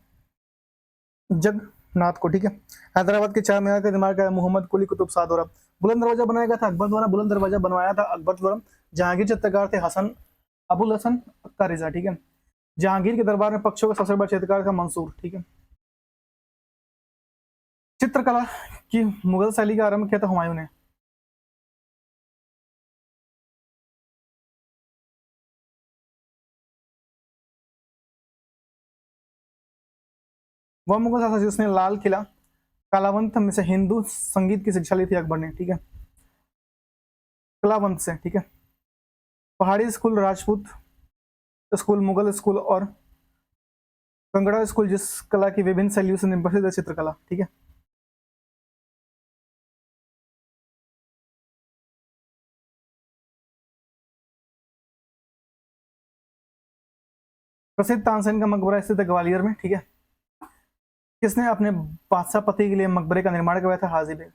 जगन्नाथ को, ठीक है। हैदराबाद के चार मीनार का निर्माण किया मोहम्मद कुली कुतुब शाह द्वारा। बुलंद दरवाजा बनाया गया था अकबर द्वारा, बुलंद दरवाजा बनवाया था अकबर द्वारा। जहांगीर चित्रकार थे हसन अबुल हसन अख्तर रिजा, ठीक है। जहांगीर के दरबार में पक्षियों का सबसे बड़ा चित्रकार था मंसूर, ठीक है। चित्रकला की मुगल शैली का आरंभ किया था हुमायूं ने। वह मुगल शासक जिसने लाल किला कलावंत में से हिंदू संगीत की शिक्षा ली थी अकबर ने, ठीक है। कलावंत से, ठीक है। पहाड़ी school, Rajput school, Mughal school और कंगड़ा स्कूल जिस कला की विभिन्न शैलियों से निष्पक्षित है चित्रकला, ठीक है। प्रसिद्ध तानसेन का मकबरा स्थित है ग्वालियर में, ठीक है। किसने अपने बादशाह पति के लिए मकबरे का निर्माण करवाया था? हाजी बेग।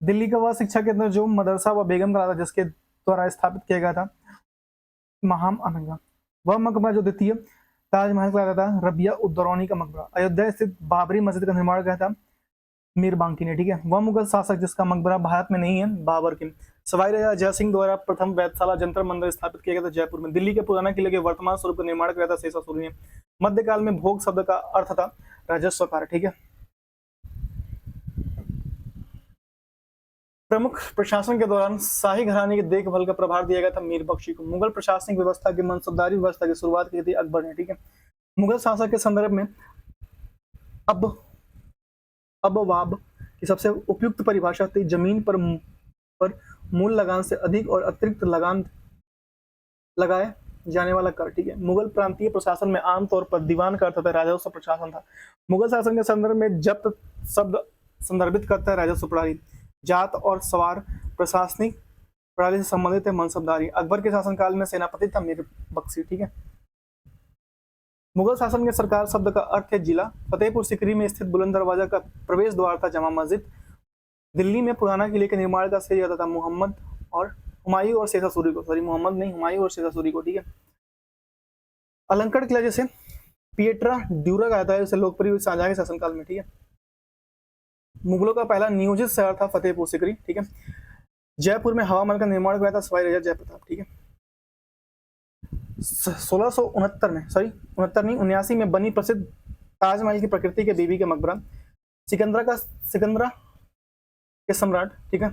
दिल्ली का वह शिक्षा केंद्र जो मदरसा व बेगम का था जिसके द्वारा स्थापित किया गया था महाम अनंगा। वह मकबरा जो द्वितीय ताजमहल का था रबिया उद्दौरानी का मकबरा। अयोध्या स्थित बाबरी मस्जिद का निर्माण किया था मीर बांकी ने, ठीक है। वह मुगल शासक जिसका मकबरा भारत में नहीं है बाबर के। सवाई राजा जय सिंह द्वारा प्रथम वैधशाला जंतर मंदिर स्थापित किया गया था जयपुर में। दिल्ली के पुराना किले के वर्तमान स्वरूप का निर्माण किया था शेषा सूरी ने। मध्यकाल में भोग शब्द का अर्थ था राजस्व कार्य, ठीक है। प्रमुख प्रशासन के दौरान शाही घराने की देखभाल का प्रभार दिया गया था मीर बख्शी को। मुगल प्रशासनिक व्यवस्था की मनसबदारी व्यवस्था की शुरुआत की थी अकबर ने, ठीक है। मुगल शासक के संदर्भ में अब वाब की सबसे उपयुक्त परिभाषा थी जमीन पर मूल लगान से अधिक और अतिरिक्त लगान लगाए जाने वाला कर, ठीक है। मुगल प्रांतीय प्रशासन में आमतौर पर दीवान का अर्थ था राजस्व प्रशासन था। मुगल शासन के संदर्भ में जब्त शब्द संदर्भित करता है राजस्व प्रणाली। जात और सवार प्रशासनिक प्रणाली से संबंधित है मनसबदारी। अकबर के शासनकाल में सेनापति था मीर बख्शी, ठीक है। मुगल शासन के सरकार शब्द का अर्थ है जिला। फतेहपुर सिकरी में स्थित बुलंद दरवाजा का प्रवेश द्वार था जमा मस्जिद। दिल्ली में पुराना किले के निर्माण का श्रेय जाता था मोहम्मद और हुमायूं और शेषा सूरी को, सॉरी मोहम्मद नहीं हुमायूं और शेषा सूरी को, ठीक है। अलंकड़ किला जैसे पिएट्रा ड्यूरा कहता है उसे लोकप्रिय शाहजहां के शासनकाल में, ठीक है। मुगलों का पहला नियोजित शहर था फतेहपुर सिकरी, ठीक है। जयपुर में हवा महल का निर्माण किया था सवाई राजा जयप्रताप, ठीक है। 1669 में, सॉरी 69 नहीं 79 में बनी प्रसिद्ध ताजमहल की प्रकृति के बीबी के मकबरा। सिकंदरा के सम्राट, ठीक है।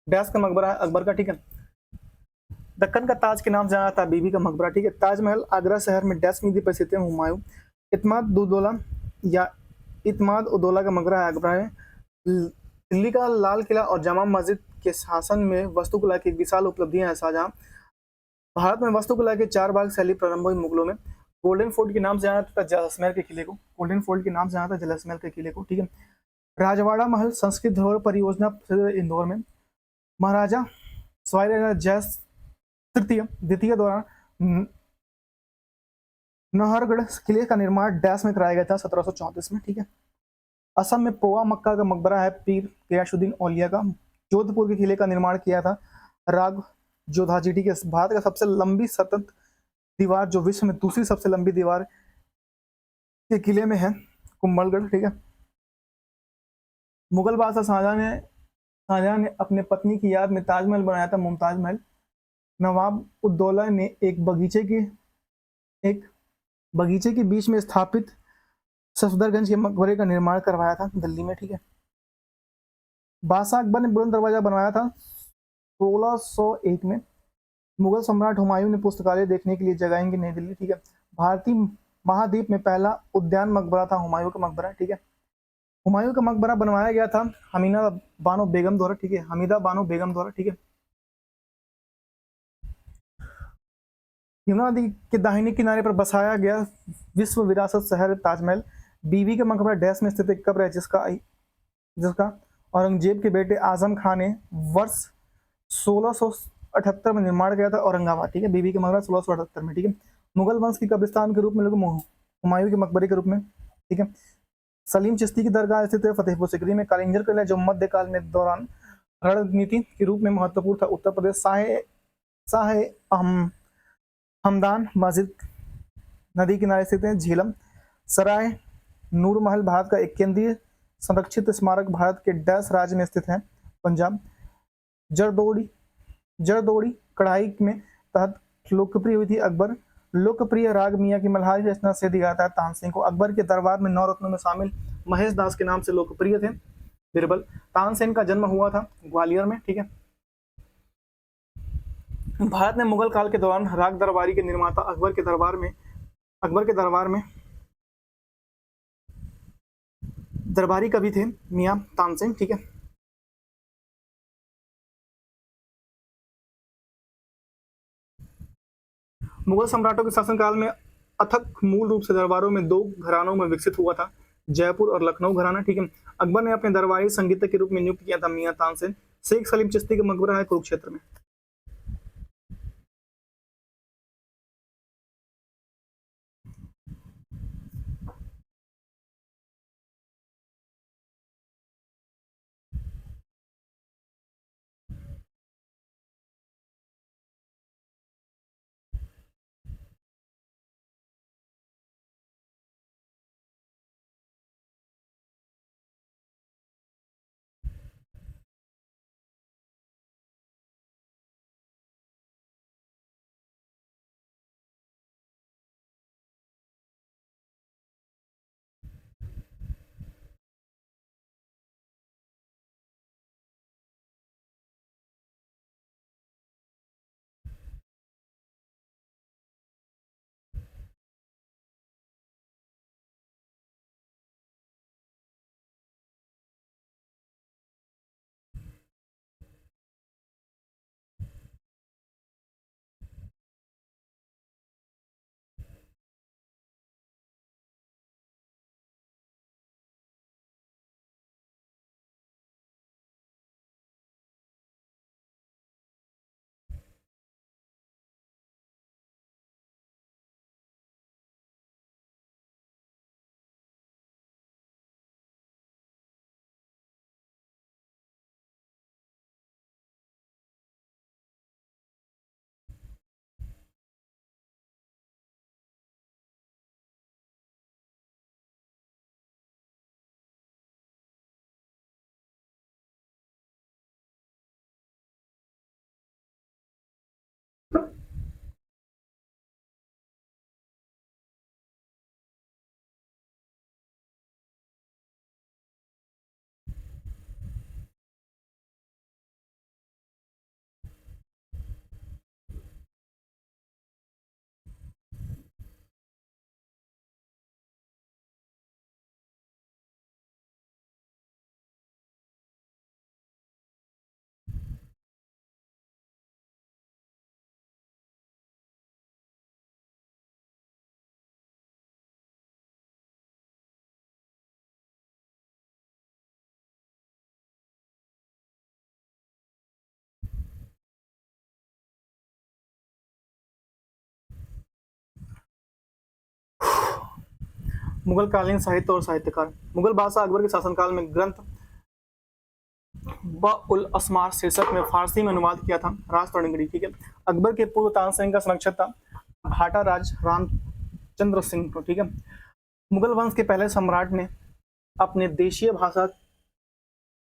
डैश का मकबरा है अकबर का, ठीक है। दक्कन का ताज के नाम से जाना था बीबी का मकबरा, ठीक है। ताजमहल आगरा शहर में डैश में पर स्थित है हुमायूं। इत्माद उदौला या इत्माद उदौला का मकबरा है अकबर में। दिल्ली का लाल किला और जामा मस्जिद के शासन में वास्तुकला की विशाल उपलब्धियां हैं शाहजहां। भारत में वास्तुकला के 4 भाग शैली प्रारंभ हुई मुगलों में। गोल्डन फोर्ट के नाम से जाना था जैसलमेर के किले को, गोल्डन फोर्ट के नाम से जाना था जैसलमेर के किले को, ठीक है। राजवाड़ा महल संस्कृत धरोहर परियोजना इंदौर में। महाराजा सवाई राजा जय तृतीय द्वितीय द्वारा नहरगढ़ किले का निर्माण डैश में कराया गया था 1734 में, ठीक है। असम में पोवा मक्का का मकबरा है पीर गियासुद्दीन औलिया का। जोधपुर के किले का निर्माण किया था राग जोधाजी, ठीक है। भारत का सबसे लंबी सतत दीवार जो विश्व में दूसरी सबसे लंबी दीवार के किले में है कुंभलगढ़, ठीक है। मुगल बादशाह शाहजहां ने अपने पत्नी की याद में ताजमहल बनाया था, मुमताज महल। नवाब उद्दौला ने एक बगीचे के बीच में स्थापित सफदरगंज के मकबरे का निर्माण करवाया था, दिल्ली में, ठीक है। बादशाह अकबर ने बुलंद दरवाजा बनवाया था 1601 में। मुगल सम्राट हुमायूं ने पुस्तकालय देखने के लिए जगाएंगे नई दिल्ली, ठीक है। भारतीय महाद्वीप में पहला उद्यान मकबरा था हुमायूं का मकबरा, ठीक है। हुमायूं का मकबरा बनवाया गया था हमीदा बानो बेगम द्वारा, ठीक है, हमीदा बानो बेगम द्वारा, ठीक है। यमुना नदी के दाहिने किनारे पर बसाया गया विश्व विरासत शहर ताजमहल। बीवी का मकबरा डैश में स्थित एक कब्र है जिसका औरंगजेब के बेटे आजम खान ने वर्ष 1678 में निर्माण किया था, औरंगाबाद, ठीक है। बीवी का मकबरा 1678 में, ठीक है। मुगल वंश की कब्रिस्तान के रूप में लोग हुमायूं के मकबरे के रूप में, ठीक है। सलीम चिश्ती की दरगाह स्थित है फतेहपुर सिकरी में। कालिंजर किला जो मध्यकाल में दौरान रणनीति के रूप में महत्वपूर्ण था, उत्तर प्रदेश। शाह हमदान मस्जिद नदी किनारे स्थित है, झेलम। सराय नूर महल भारत का एक केंद्रीय संरक्षित स्मारक भारत के डैश राज्य में स्थित है, पंजाब। जरदोड़ी कढ़ाई में तहत लोकप्रिय हुई थी अकबर। लोकप्रिय राग मियां की मल्हारी रचना से दिया जाता है तानसेन को। अकबर के दरबार में 9 रत्नों में शामिल महेश दास के नाम से लोकप्रिय थे बिरबल। तानसेन का जन्म हुआ था ग्वालियर में, ठीक है। भारत में मुगल काल के दौरान राग दरबारी के निर्माता अकबर के दरबार में दरबारी कवि थे मियां तानसेन, ठीक है। मुगल सम्राटों के शासनकाल में अथक मूल रूप से दरबारों में 2 घरानों में विकसित हुआ था, जयपुर और लखनऊ घराना, ठीक है। अकबर ने अपने दरबारी संगीतक के रूप में नियुक्त किया था मियां तानसेन। शेख सलीम चिश्ती का मकबरा है कुरुक्षेत्र में। मुगल कालीन साहित्य और साहित्यकार। मुगल बादशाह अकबर के शासनकाल में ग्रंथ उल अस्मार शीर्षक में फारसी में अनुवाद किया था राज तड़ंगड़ी, ठीक है। अकबर के पूर्व तानसेन का संरक्षक था भाटा राज रामचंद्र सिंह को, ठीक है। मुगल वंश के पहले सम्राट ने अपने देशीय भाषा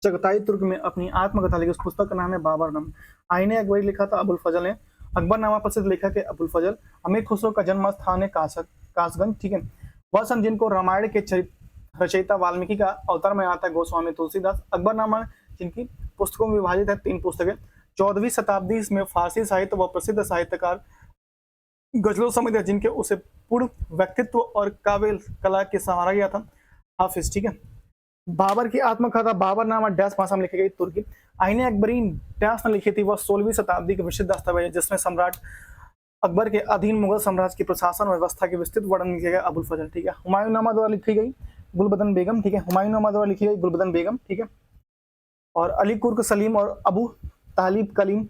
चगताई तुर्क में अपनी आत्मकथा लिखी। उस पुस्तक का नाम है बाबरनामा। आईने अकबरी लिखा था अबुल फजल ने। अकबरनामा प्रसिद्ध लेखक है अबुल फजल। अमीर खुसरो का जन्म स्थान है कासगंज, ठीक है। वह सन जिनको रामायण के रचयिता वाल्मीकि का अवतार में आता है गोस्वामी तुलसीदास। अकबरनामा जिनकी पुस्तकों में विभाजित है 3 पुस्तकें। 14वीं शताब्दी में फारसी साहित्य व प्रसिद्ध साहित्यकार गजलों समेत जिनके उसे पूर्ण व्यक्तित्व और काव्य कला के संवारा गया था हाफिज, ठीक है। बाबर की आत्मकथा बाबरनामा डैश भाषा में लिखी गई तुर्की। आईने अकबरी डैश में लिखी थी। वह 16वीं शताब्दी के विशुद्ध दस्तावेज है जिसमें सम्राट अकबर के अधीन मुगल साम्राज्य की प्रशासन व्यवस्था के विस्तृत वर्णन किया गया अबुल फजल, ठीक है। हुमायूंनामा द्वारा लिखी गई गुलबदन बेगम, ठीक है। हुमायूंनामा द्वारा लिखी गई गुलबदन बेगम, ठीक है। और अली कुर्क सलीम और अबू तालिब कलीम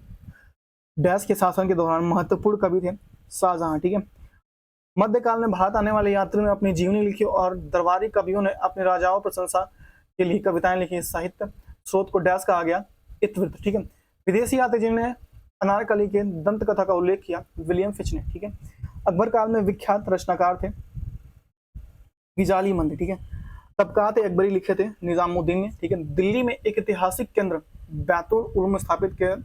डैश के शासन के दौरान महत्वपूर्ण कवि थे शाहजहां, ठीक है। मध्यकाल में भारत आने वाले यात्रियों ने अपनी जीवनी लिखी और दरबारी कवियों ने अपने राजाओं प्रशंसा के लिए कविताएं लिखी। साहित्य स्रोत को डैश कहा गया इतवृत्त, ठीक है। विदेशी यात्री जिन्होंने अनारकली के दंत कथा का उल्लेख किया विलियम फिच ने, ठीक है। अकबर काल में विख्यात रचनाकार थे गिजाली मंदिर, ठीक है। तबकात अकबरी लिखे थे निजामुद्दीन ने, ठीक है। दिल्ली में एक ऐतिहासिक केंद्र बैतुल उलूम स्थापित किया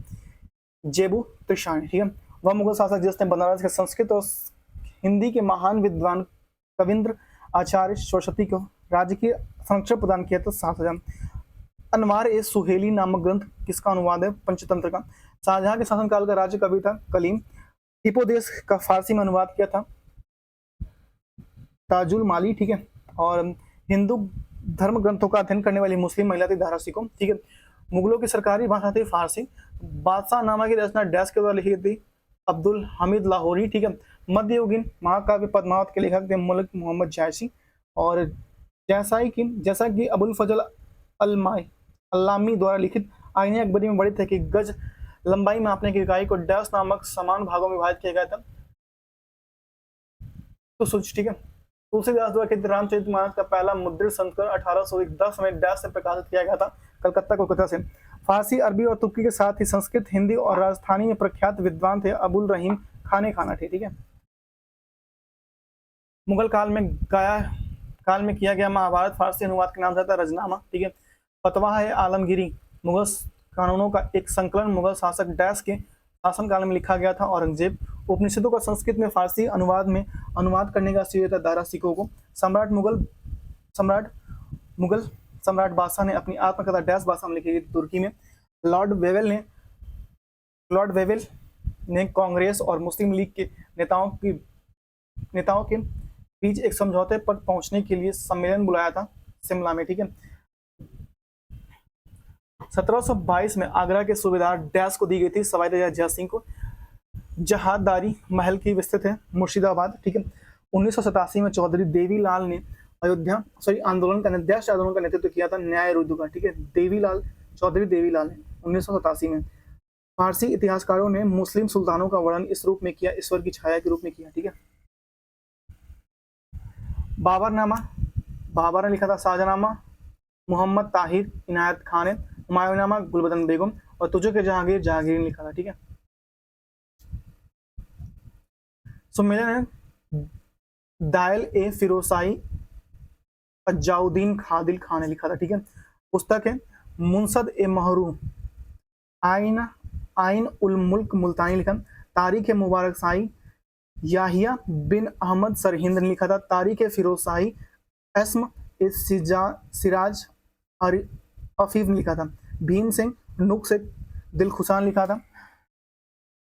जेबू त्रिशानी, ठीक है। वह मुगल शासक जिसने बनारस के संस्कृत और हिंदी के महान विद्वान कविंद्र आचार्य सरस्वती को राजकीय संरक्षण प्रदान किया था। 7,000 अनवार ए सुहेली नामक ग्रंथ किसका अनुवाद है पंचतंत्र का। शाहजहां के शासनकाल का राज्य कवि था कलीम। हिपोदेश का फारसी में अनुवाद किया था ताजुल माली, ठीक है। और हिंदू धर्म ग्रंथों का अध्ययन करने वाली मुस्लिम महिला थी दारा सिको, ठीक है। मुगलों की सरकारी भाषा थी फारसी। बादशाह नामा की रचना डैश के द्वारा लिखी गई थी अब्दुल हमीद लाहौरी, ठीक है। मध्ययुगीन महाकाव्य पद्मावत के लेखक थे मलिक मोहम्मद जायसी। और जैसा कि अबुल फजल अल्लामी द्वारा लिखित आईने अकबरी में वर्णित है कि गज लंबाई मापने की इकाई को डैश नामक समान भागों में विभाजित किया गया था। तो सोच, ठीक है। तुलसीदास द्वारा लिखित रामचरितमानस का पहला मुद्रित संस्करण 1810 में डैश से प्रकाशित किया गया था कलकत्ता कोलकाता से। फारसी, अरबी और तुर्की के साथ ही संस्कृत, हिंदी और राजस्थानी में प्रख्यात विद्वान थे अबुल रहीम खाना थे, ठीक है। मुगल काल में किया गया महाभारत फारसी अनुवाद के नाम से था रजनामा, ठीक है। फतवा है आलमगीरी मुगल कानूनों का एक संकलन मुगल शासक डैश के शासनकाल में लिखा गया था औरंगजेब। उपनिषदों का संस्कृत में फारसी अनुवाद करने का श्रेय था दारा सिको को। मुगल सम्राट बादशाह ने अपनी आत्मकथा डैश भाषा में लिखी थी तुर्की में। लॉर्ड वेवेल ने कांग्रेस और मुस्लिम लीग के नेताओं के बीच एक समझौते पर पहुंचने के लिए सम्मेलन बुलाया था शिमला में, ठीक है। 1722 में आगरा के सूबेदार डैश को दी गई थी सवाई जय सिंह को जहादारी महल की विस्तृत है मुर्शिदाबाद, ठीक है। 1987 में चौधरी देवीलाल ने आंदोलन का नेतृत्व किया था न्याय रुद्ध का, ठीक है। चौधरी देवीलाल ने 1987 में। फारसी इतिहासकारों ने मुस्लिम सुल्तानों का वर्णन इस रूप में किया, ईश्वर की छाया के रूप में किया, ठीक है। बाबर ने लिखा था शाहजहानामा मोहम्मद ताहिर इनायत खान ने। हुमायूंनामा गुलबदन बेगम। और तुझे के जहांगीर ने लिखा था, ठीक है। सम्मेलन है दायल ए फिरोसाई अज्जाउद्दीन खादिल खान ने लिखा था, ठीक है। पुस्तक है मुंसद ए महरूम आइन उल मुल्क मुल्तानी लिखा। तारीख मुबारक शाही याहिया बिन अहमद सरहिंद ने लिखा था। तारीख फिरोसाई एस्म सिराज अफीफ ने लिखा था। भीम सिंह नुक्स दिलखुशान लिखा था।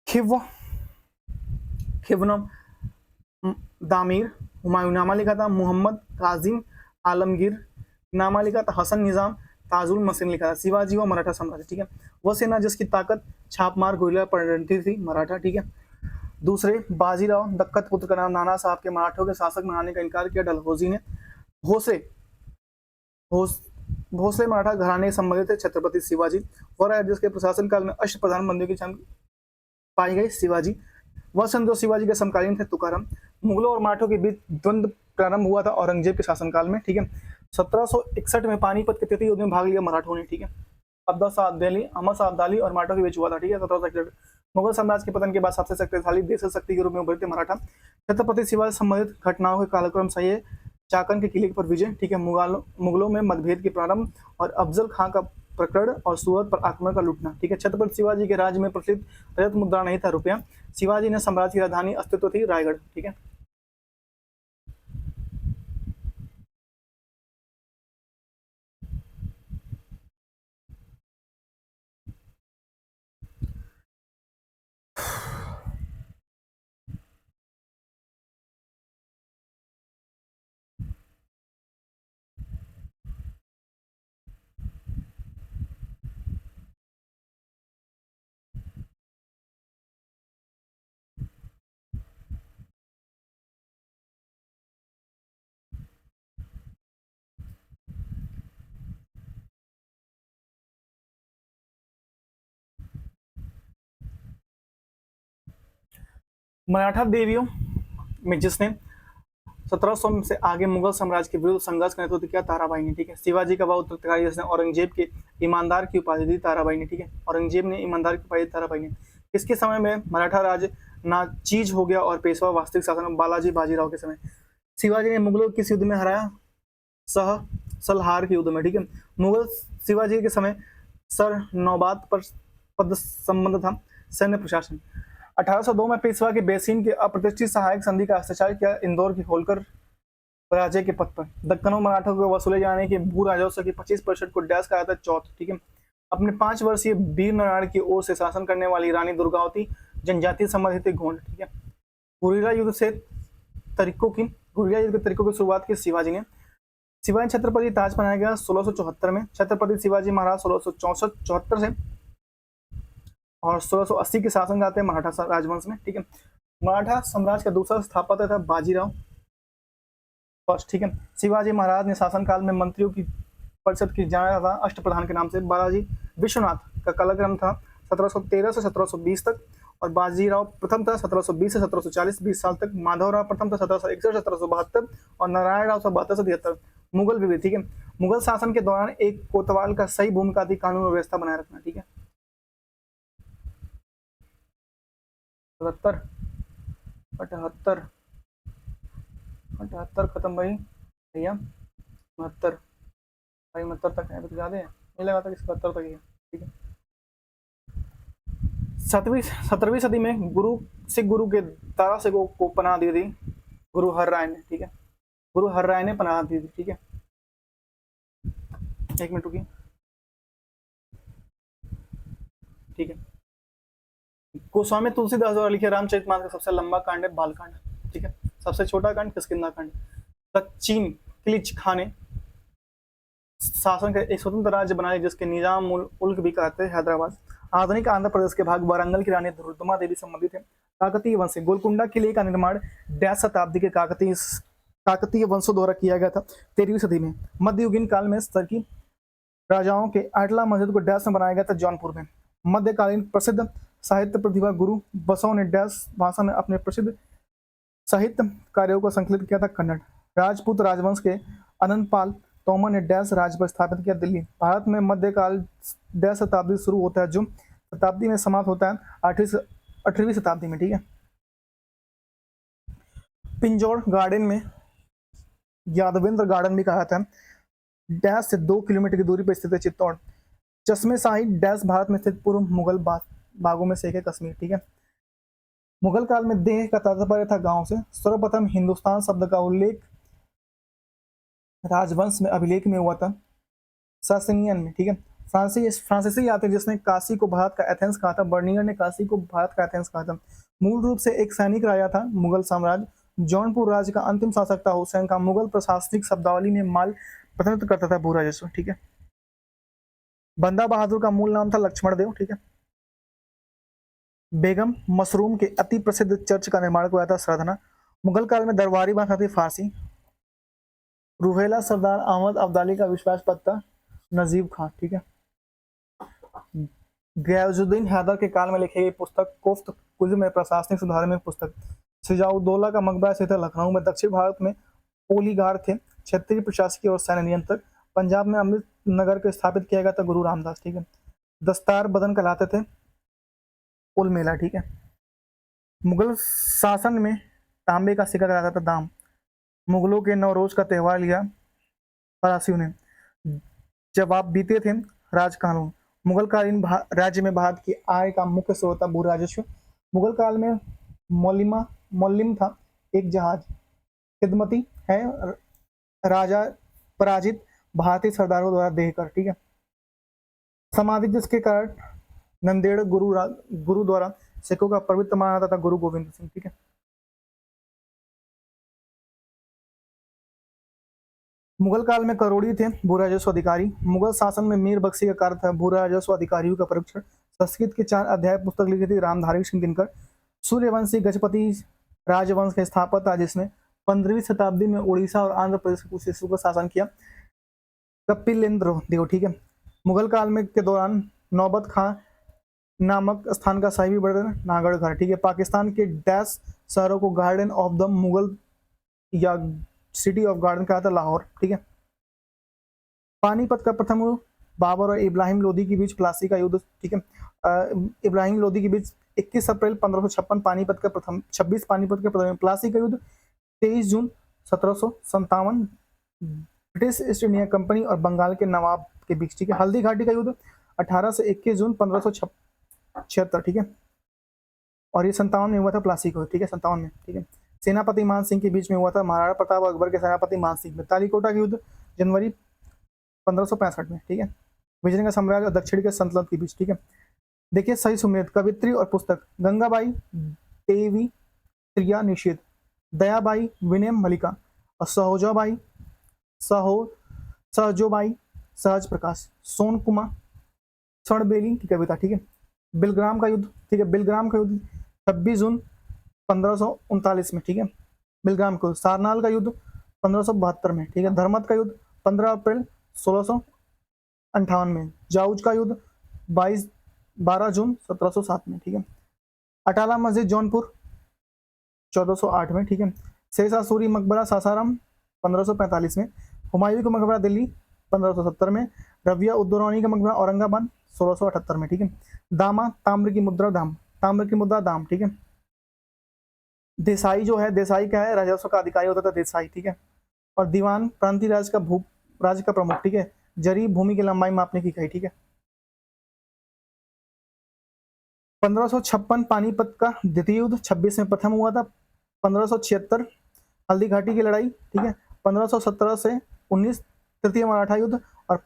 खिवनम दामिर हुमायूंनामा लिखा था। मोहम्मद काजिम आलमगीर नामा लिखा था। हसन निजाम ताजुल मसीन लिखा था। शिवाजी व मराठा साम्राज्य, ठीक है। वह सेना जिसकी ताकत छापमार गोरिल्ला रणनीति थी मराठा, ठीक है। दूसरे बाजीराव दक्कत पुत्र का नाम नाना साहब के मराठों के शासक बनाने का इनकार किया डलहौजी ने। भोसले मराठा घराने से संबंधित थे छत्रपति शिवाजी। वह जिसके प्रशासन काल में अष्टप्रधान मंदिर की छवि पाई गई शिवाजी। वह सन जो शिवाजी के समकालीन थे तुकाराम। मुगलों और मराठों के बीच द्वंद्व प्रारंभ हुआ था औरंगजेब के शासनकाल में, ठीक है। 1761 में पानीपत के तृतीय युद्ध में भाग लिया मराठों ने, ठीक है। अहमद शाह अब्दाली और मराठों के बीच हुआ था, ठीक है। 1761 मुगल साम्राज्य के पतन के बाद सबसे शक्तिशाली देश शक्ति के रूप में उभरे थे मराठा। छत्रपति शिवाजी संबंधित घटनाओं के कालक्रम सही है चाकन के किले पर विजय, ठीक है, मुगलों में मतभेद के प्रारंभ और अफजल खां का प्रकरण और सूरत पर आक्रमण का लूटना, ठीक है। छत्रपति शिवाजी के राज्य में प्रचलित रजत मुद्रा नहीं था रुपया। शिवाजी ने साम्राज्य की राजधानी अस्तित्व थी रायगढ़, ठीक है। मराठा देवियों में जिसने 1700 से आगे मुगल साम्राज्य के विरुद्ध संघर्ष का नेतृत्व किया, ताराबाई ने, ठीक है। शिवाजी का वह उत्तराधिकारी जिसने औरंगजेब के ईमानदार की उपाधि दी, ताराबाई ने, ठीक है। औरंगजेब ने ईमानदार की उपाधि दी, ताराबाई ने। इसके समय में मराठा राज नाचीज हो गया और पेशवा वास्तविक शासन बालाजी बाजीराव के समय। शिवाजी ने मुगलों को किस युद्ध में हराया? सलहार के युद्ध में, ठीक है। मुगल शिवाजी के समय सर नौबात पर पद संबंध था, सैन्य प्रशासन। 1802 में पेशवा के बेसिन के अप्रतिष्ठित सहायक संधि का हस्ताक्षर किया इंदौर की होलकर पराजय के पद पर। दक्कनों मराठों को वसूले जाने के भू राजस्व की 25% को डैश कहा था चौथ, ठीक है। अपने 5 वर्षीय वीर नारायण की ओर से शासन करने वाली रानी दुर्गावती जनजातीय संबंधित गोंड, ठीक है। गुरिल्ला युद्ध के तरीकों की शुरुआत की शिवाजी ने। शिवाजी छत्रपति ताज बनाया गया 1674 में। छत्रपति शिवाजी महाराज 1664 से और 1680 के शासन गाते हैं मराठा राजवंश में, ठीक है। मराठा साम्राज्य का दूसरा स्थापत्य था बाजीराव फर्स्ट, ठीक है। शिवाजी महाराज ने शासनकाल में मंत्रियों की परिषद की जाना था अष्टप्रधान के नाम से। बालाजी विश्वनाथ का कालक्रम था 1713 से 1720 तक और बाजीराव प्रथम था 1720 से 1740, 20 साल तक। माधवराव प्रथम था 1761 से 1772 और नारायण राव 1772 से 73। मुगल विविध, ठीक है। मुगल शासन के दौरान एक कोतवाल का सही भूमिका थी कानून और व्यवस्था बनाए रखना, ठीक है। 77 78 78 खत्म भाई भैया, 69 भाई 69 तक है तो ज्यादा है, मुझे लगा था कि 77 तक ही है, ठीक है। 17वीं सदी में सिख गुरु के तारा सिखों को पनाह दी थी गुरु हर राय ने, ठीक है। गुरु हर राय ने पनाह दी थी, ठीक है। एक मिनट रुकिए, ठीक है। गोस्वामी तुलसीदास द्वारा लिखे रामचरितमानस का सबसे लंबा कांड है बालकांड, ठीक है। सबसे छोटा कांड किष्किंधा कांड। दक्षिण किलिच खां ने शासन का एक स्वतंत्र राज्य बनाया जिसके निजाम उल्क भी कहते हैं हैदराबाद। आधुनिक आंध्र प्रदेश के भाग वारंगल की रानी दुर्दमा देवी संबंधित है। काकतीय वंश गोलकुंडा किले का निर्माण 10 शताब्दी के काकतीय वंशों द्वारा किया गया था 13वीं सदी में। मध्ययुगीन काल में स्तर की राजाओं के आटला मस्जिद को डैश में बनाया गया था जौनपुर में। मध्यकालीन प्रसिद्ध साहित्य प्रतिभा गुरु बसव ने डैश भाषा में अपने प्रसिद्ध साहित्य कार्यों को संकलित किया था कन्नड़। राजपूत राजवंश के अनंतपाल तोमर ने डैश राज्य पर स्थापित किया दिल्ली। भारत में मध्यकाल डैश शताब्दी शुरू होता है जो शताब्दी में समाप्त होता है 18वीं शताब्दी में, ठीक है। पिंजौर गार्डन में यादवेंद्र गार्डन भी कहा था। डैश से 2 किलोमीटर की दूरी पर स्थित है चित्तौड़। चश्मे शाही डैश भारत में स्थित पूर्व मुगल बागों में से एक है कश्मीर, ठीक है। मुगल काल में देह का तात्पर्य था गांव से। सर्वप्रथम हिंदुस्तान शब्द का उल्लेख राजवंश में अभिलेख में हुआ था सासनियन में, ठीक है। फ्रांसीसी यात्री जिसने काशी को भारत का एथेंस कहा था, बर्नियर ने काशी को भारत का एथेंस कहा था। मूल रूप से एक सैनिक राजा था मुगल साम्राज्य। जौनपुर राज्य का अंतिम शासक था हुसैन का। मुगल प्रशासनिक शब्दावली में माल प्रतिनिधित्व करता था भू राजस्व, ठीक है। बंदा बहादुर का मूल नाम था लक्ष्मण देव, ठीक है। बेगम मशरूम के अति प्रसिद्ध चर्च का निर्माण किया था साधना। मुगल काल में दरबारी भाषा थी फारसी। रूहेला सरदार अहमद अब्दाली का विश्वास पत्ता नजीब खां, ठीक है। गयाजुद्दीन हैदर के काल में लिखी गई पुस्तक कोफ्त कुज में प्रशासनिक सुधार में पुस्तक। सिजाउद्दौला का मकबरा स्थित है लखनऊ में। दक्षिण भारत में पोलीगार थे क्षेत्रीय प्रशासकीय और सैन्य नियंत्रक। पंजाब में अमृत नगर को स्थापित किया गया था गुरु रामदास, ठीक है। दस्तार बदन कहलाते थे उल मेला, ठीक है। मुगल शासन में तांबे का सिक्का कहलाता था दाम। मुगलों के नवरोज का त्यौहार लिया फरासियों ने। जवाब बीते थे राज कानून। मुगल कालीन राज्य में भारत की आय का मुख्य स्रोत था भू राजस्व। मुगल काल में मोलिम था एक जहाज। खिदमती है राजा पराजित भारतीय सरदारों द्वारा देहकर, ठीक है। समाधि जिसके कारण नंदेड़ गुरु द्वारा सिखों का पवित्र माना जाता था गुरु गोविंद सिंह, ठीक है। मुगल काल में करोड़ी थे भू राजस्व अधिकारी। मुगल शासन में मीर बख्शी का कार्य था भू राजस्व अधिकारियों का परीक्षण। संस्कृत के 4 अध्याय पुस्तक लिखी थी रामधारी सिंह दिनकर। सूर्यवंशी गजपति राजवंश के स्थापक था जिसने 15वीं शताब्दी में उड़ीसा और आंध्र प्रदेश के कुछ हिस्सों का शासन किया कपिलेंद्र देव, ठीक है। मुगल काल में के दौरान नौबत खां नामक स्थान का शाही बर्तन नागढ़, ठीक है। पाकिस्तान के डैश शहरों को गार्डन ऑफ द मुगल या सिटी ऑफ गार्डन कहा था लाहौर, ठीक है। पानीपत का प्रथम बाबर और इब्राहिम लोदी के बीच प्लासी का युद्ध, ठीक है। इब्राहिम लोदी के बीच 21 अप्रैल 1556 पानीपत का प्रथम 26 पानीपत के प्रथम प्लासी का युद्ध 23 जून 1757 ब्रिटिश ईस्ट इंडिया कंपनी और बंगाल के नवाब के बीच, ठीक है। हल्दी घाटी का युद्ध 18 से 21 जून 1576, ठीक है। और ये 57 में हुआ था प्लासी को, ठीक है, 57 में, ठीक है। सेनापति मान सिंह के बीच में हुआ था महाराणा प्रताप और अकबर के सेनापति मान सिंह में। तालीकोटा का युद्ध जनवरी 1565 में, ठीक है। विजयनगर साम्राज्य और दक्षिण के संतलत के बीच, ठीक है। देखिए सही सुमेध कवित्री और पुस्तक गंगाबाई देवी त्रिया निषेध, दयाबाई विनय मलिका और सहजोबाई सहज प्रकाश, सोन कुमार स्वर्णबेली की कविता, ठीक है। बिलग्राम का युद्ध, ठीक है। बिलग्राम का युद्ध 26 जून 1539 में, ठीक है। बिलग्राम को सारनाल का युद्ध 1572 में, ठीक है। धर्मत का युद्ध 15 अप्रैल 1658 में। जाउज का युद्ध 12 जून 1707 में, ठीक है। अटाला मस्जिद जौनपुर 1408 में, ठीक है। शेरशाह सूरी मकबरा सासाराम 1545 में। हुमायूं का मकबरा दिल्ली 1570 में। रबिया उद्दौलानी का मकबरा औरंगाबाद 1678 में, ठीक है। दामा ताम्र की मुद्रा दाम, ठीक है। देसाई जो है, देसाई क्या है, राजस्व का अधिकारी होता था देसाई, ठीक है। और दीवान प्रांतीय राज्य का प्रमुख, ठीक है। जरी भूमि की लंबाई मापने की इकाई, ठीक है। 1556 पानीपत का द्वितीय युद्ध 26 में प्रथम हुआ था। 1576 हल्दी घाटी की लड़ाई, ठीक है। 1517 से 19 तृतीय मराठा युद्ध और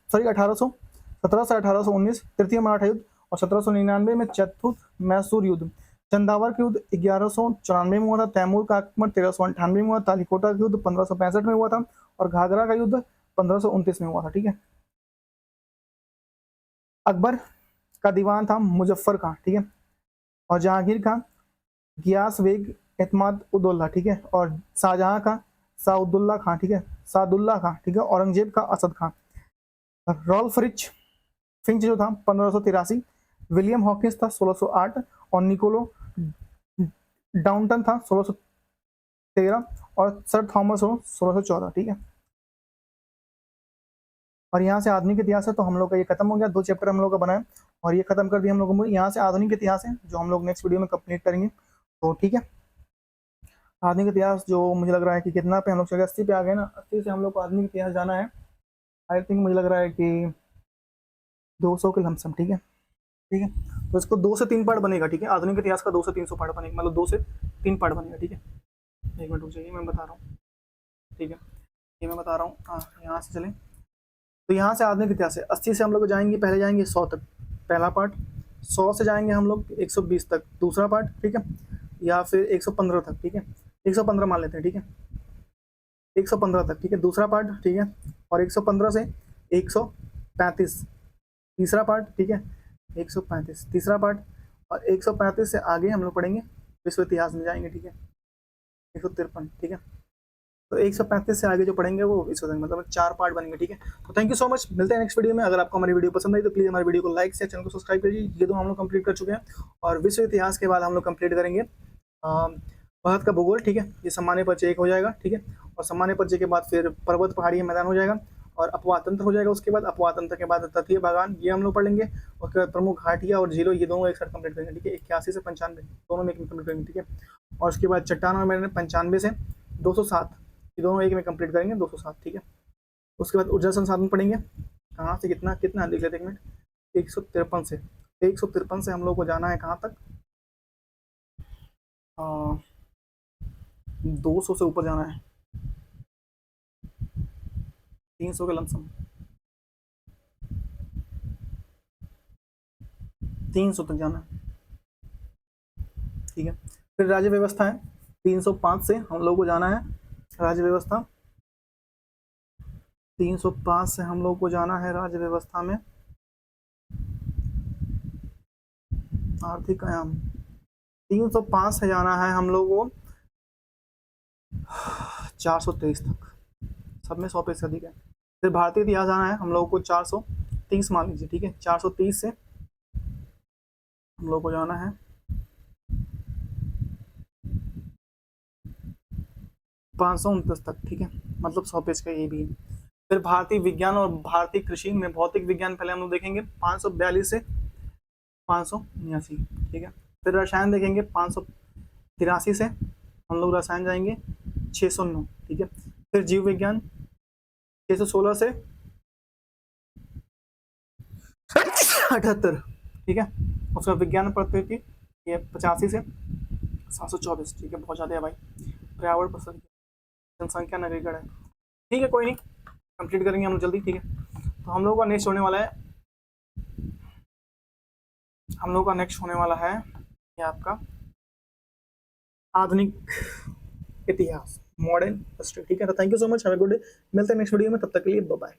1817 से 1819 तृतीय मराठा युद्ध और 1799 में चतुर्थ मैसूर युद्ध। चंदावर के युद्ध 1194 में हुआ था। तैमूर का आक्रमण 1398 में हुआ। तालीकोटा का युद्ध 1565 में हुआ था और घाघरा का युद्ध 1529 में हुआ था, ठीक है। अकबर का दीवान था मुजफ्फर खां, ठीक है। और जहांगीर का गियास बेग एतमाद उद्दौला, ठीक है। और शाहजहां का साउदुल्ला खां, ठीक है, सादुल्ला खां, ठीक है। औरंगजेब का असद खां। रॉल्फ रिच फिंच जो था 1583, विलियम हॉकिंस था 1608 और निकोलो डाउनटन था 1613 और सर थॉमस हो 1614, ठीक है। और यहाँ से आधुनिक इतिहास है तो हम लोग का ये खत्म हो गया। 2 चैप्टर हम लोग का बनाए और ये खत्म कर दिया हम लोगों को। यहाँ से आधुनिक इतिहास है जो हम लोग नेक्स्ट वीडियो में कंप्लीट करेंगे, तो ठीक है। आधुनिक इतिहास जो मुझे लग रहा है कि कितना पे हम लोग 80 पे आ गए ना। 80 से हम लोग को आधुनिक इतिहास जाना है, आई थिंक मुझे लग रहा है कि 200 के लमसम, ठीक है, ठीक है। तो इसको 2 से 3 पार्ट बनेगा, ठीक है। आधुनिक इतिहास का 2 से 300 पार्ट बनेगा, मतलब 2 से 3 पार्ट बनेगा, ठीक है। 1 मिनट रुक जाइए, मैं बता रहा हूँ, ठीक है। ये मैं बता रहा हूँ, हाँ यहाँ से चलें। तो यहाँ से आधुनिक इतिहास है। 80 से हम लोग जाएंगे, पहले जाएंगे 100 तक पहला पार्ट। 100 से जाएंगे हम लोग 120 तक दूसरा पार्ट, ठीक है। या फिर 115 तक, ठीक है। 115 मान लेते हैं, ठीक है। 115 तक, ठीक है, दूसरा पार्ट, ठीक है। और 115 से 135 तीसरा पार्ट, ठीक है। 135 तीसरा पार्ट और 135 से आगे हम लोग पढ़ेंगे विश्व इतिहास में जाएंगे, ठीक है। 153, ठीक है। तो 135 से आगे जो पढ़ेंगे वो विश्व मतलब 4 पार्ट बनेंगे, ठीक है। तो थैंक यू सो मच, मिलते हैं नेक्स्ट वीडियो में। अगर आपको हमारी वीडियो पसंद आई तो प्लीज़ हमारे वीडियो को लाइक से चैनल को सब्सक्राइब करिए। ये तो हम लोग कंप्लीट कर चुके हैं और विश्व इतिहास के बाद हम लोग कंप्लीट करेंगे भारत का भूगोल, ठीक है। ये सामान्य परिचय 1 हो जाएगा, ठीक है। और सामान्य परिचय के बाद फिर पर्वत पहाड़ी मैदान हो जाएगा और अपवाद तंत्र हो जाएगा। उसके बाद अपवाद तंत्र के बाद तटीय बागान, ये हम लोग पढ़ लेंगे। उसके बाद प्रमुख घाटियाँ और झीलों, ये दोनों एक साथ कंप्लीट करेंगे, ठीक है। 81 से 95 दोनों में कंप्लीट करेंगे, ठीक है। और उसके बाद चट्टान और मैंने 95 से 207 ये दोनों एक में कंप्लीट करेंगे 207, ठीक है। उसके बाद ऊर्जा संसाधन पढ़ेंगे, कहाँ से कितना कितना लिख लेते हैं, 1 मिनट। 153 से, 153 से हम लोग को जाना है कहाँ तक, 200 से ऊपर जाना है, 300 के लमसम, 300 तक जाना है, ठीक है। फिर राज्य व्यवस्था है, 305 से हम लोग को जाना है राज्य व्यवस्था, 305 से हम लोग को जाना है राज्य व्यवस्था में आर्थिक आयाम, 305 से जाना है हम लोग को 423 तक, सब में 100 से अधिक है। फिर भारतीय इतिहास जाना है हम लोग को 430 मान लीजिए, ठीक है। 430 से हम लोग को जाना है 529 तक, ठीक है, मतलब 100 पेज का ये भी है। फिर भारतीय विज्ञान और भारतीय कृषि में भौतिक विज्ञान पहले हम लोग देखेंगे 542 से 589, ठीक है। फिर रसायन देखेंगे 583 से हम लोग रसायन जाएंगे 609, ठीक है। फिर जीव विज्ञान 616 से 78, ठीक है। उसका विज्ञान प्रौद्योगिकी ये 85 से 724, ठीक है, बहुत ज़्यादा है भाई। पर्यावरण पसंद, जनसंख्या नगरीकरण है, ठीक है, कोई नहीं, कंप्लीट करेंगे हम जल्दी, ठीक है। तो हम लोग का नेक्स्ट होने वाला है, हम लोग का नेक्स्ट होने वाला है ये आपका आधुनिक इतिहास, मॉडर्न हिस्ट्री, ठीक है। तो thank you so much, have a good day, मिलते हैं नेक्स्ट वीडियो में, तब तक के लिए बाय बाय।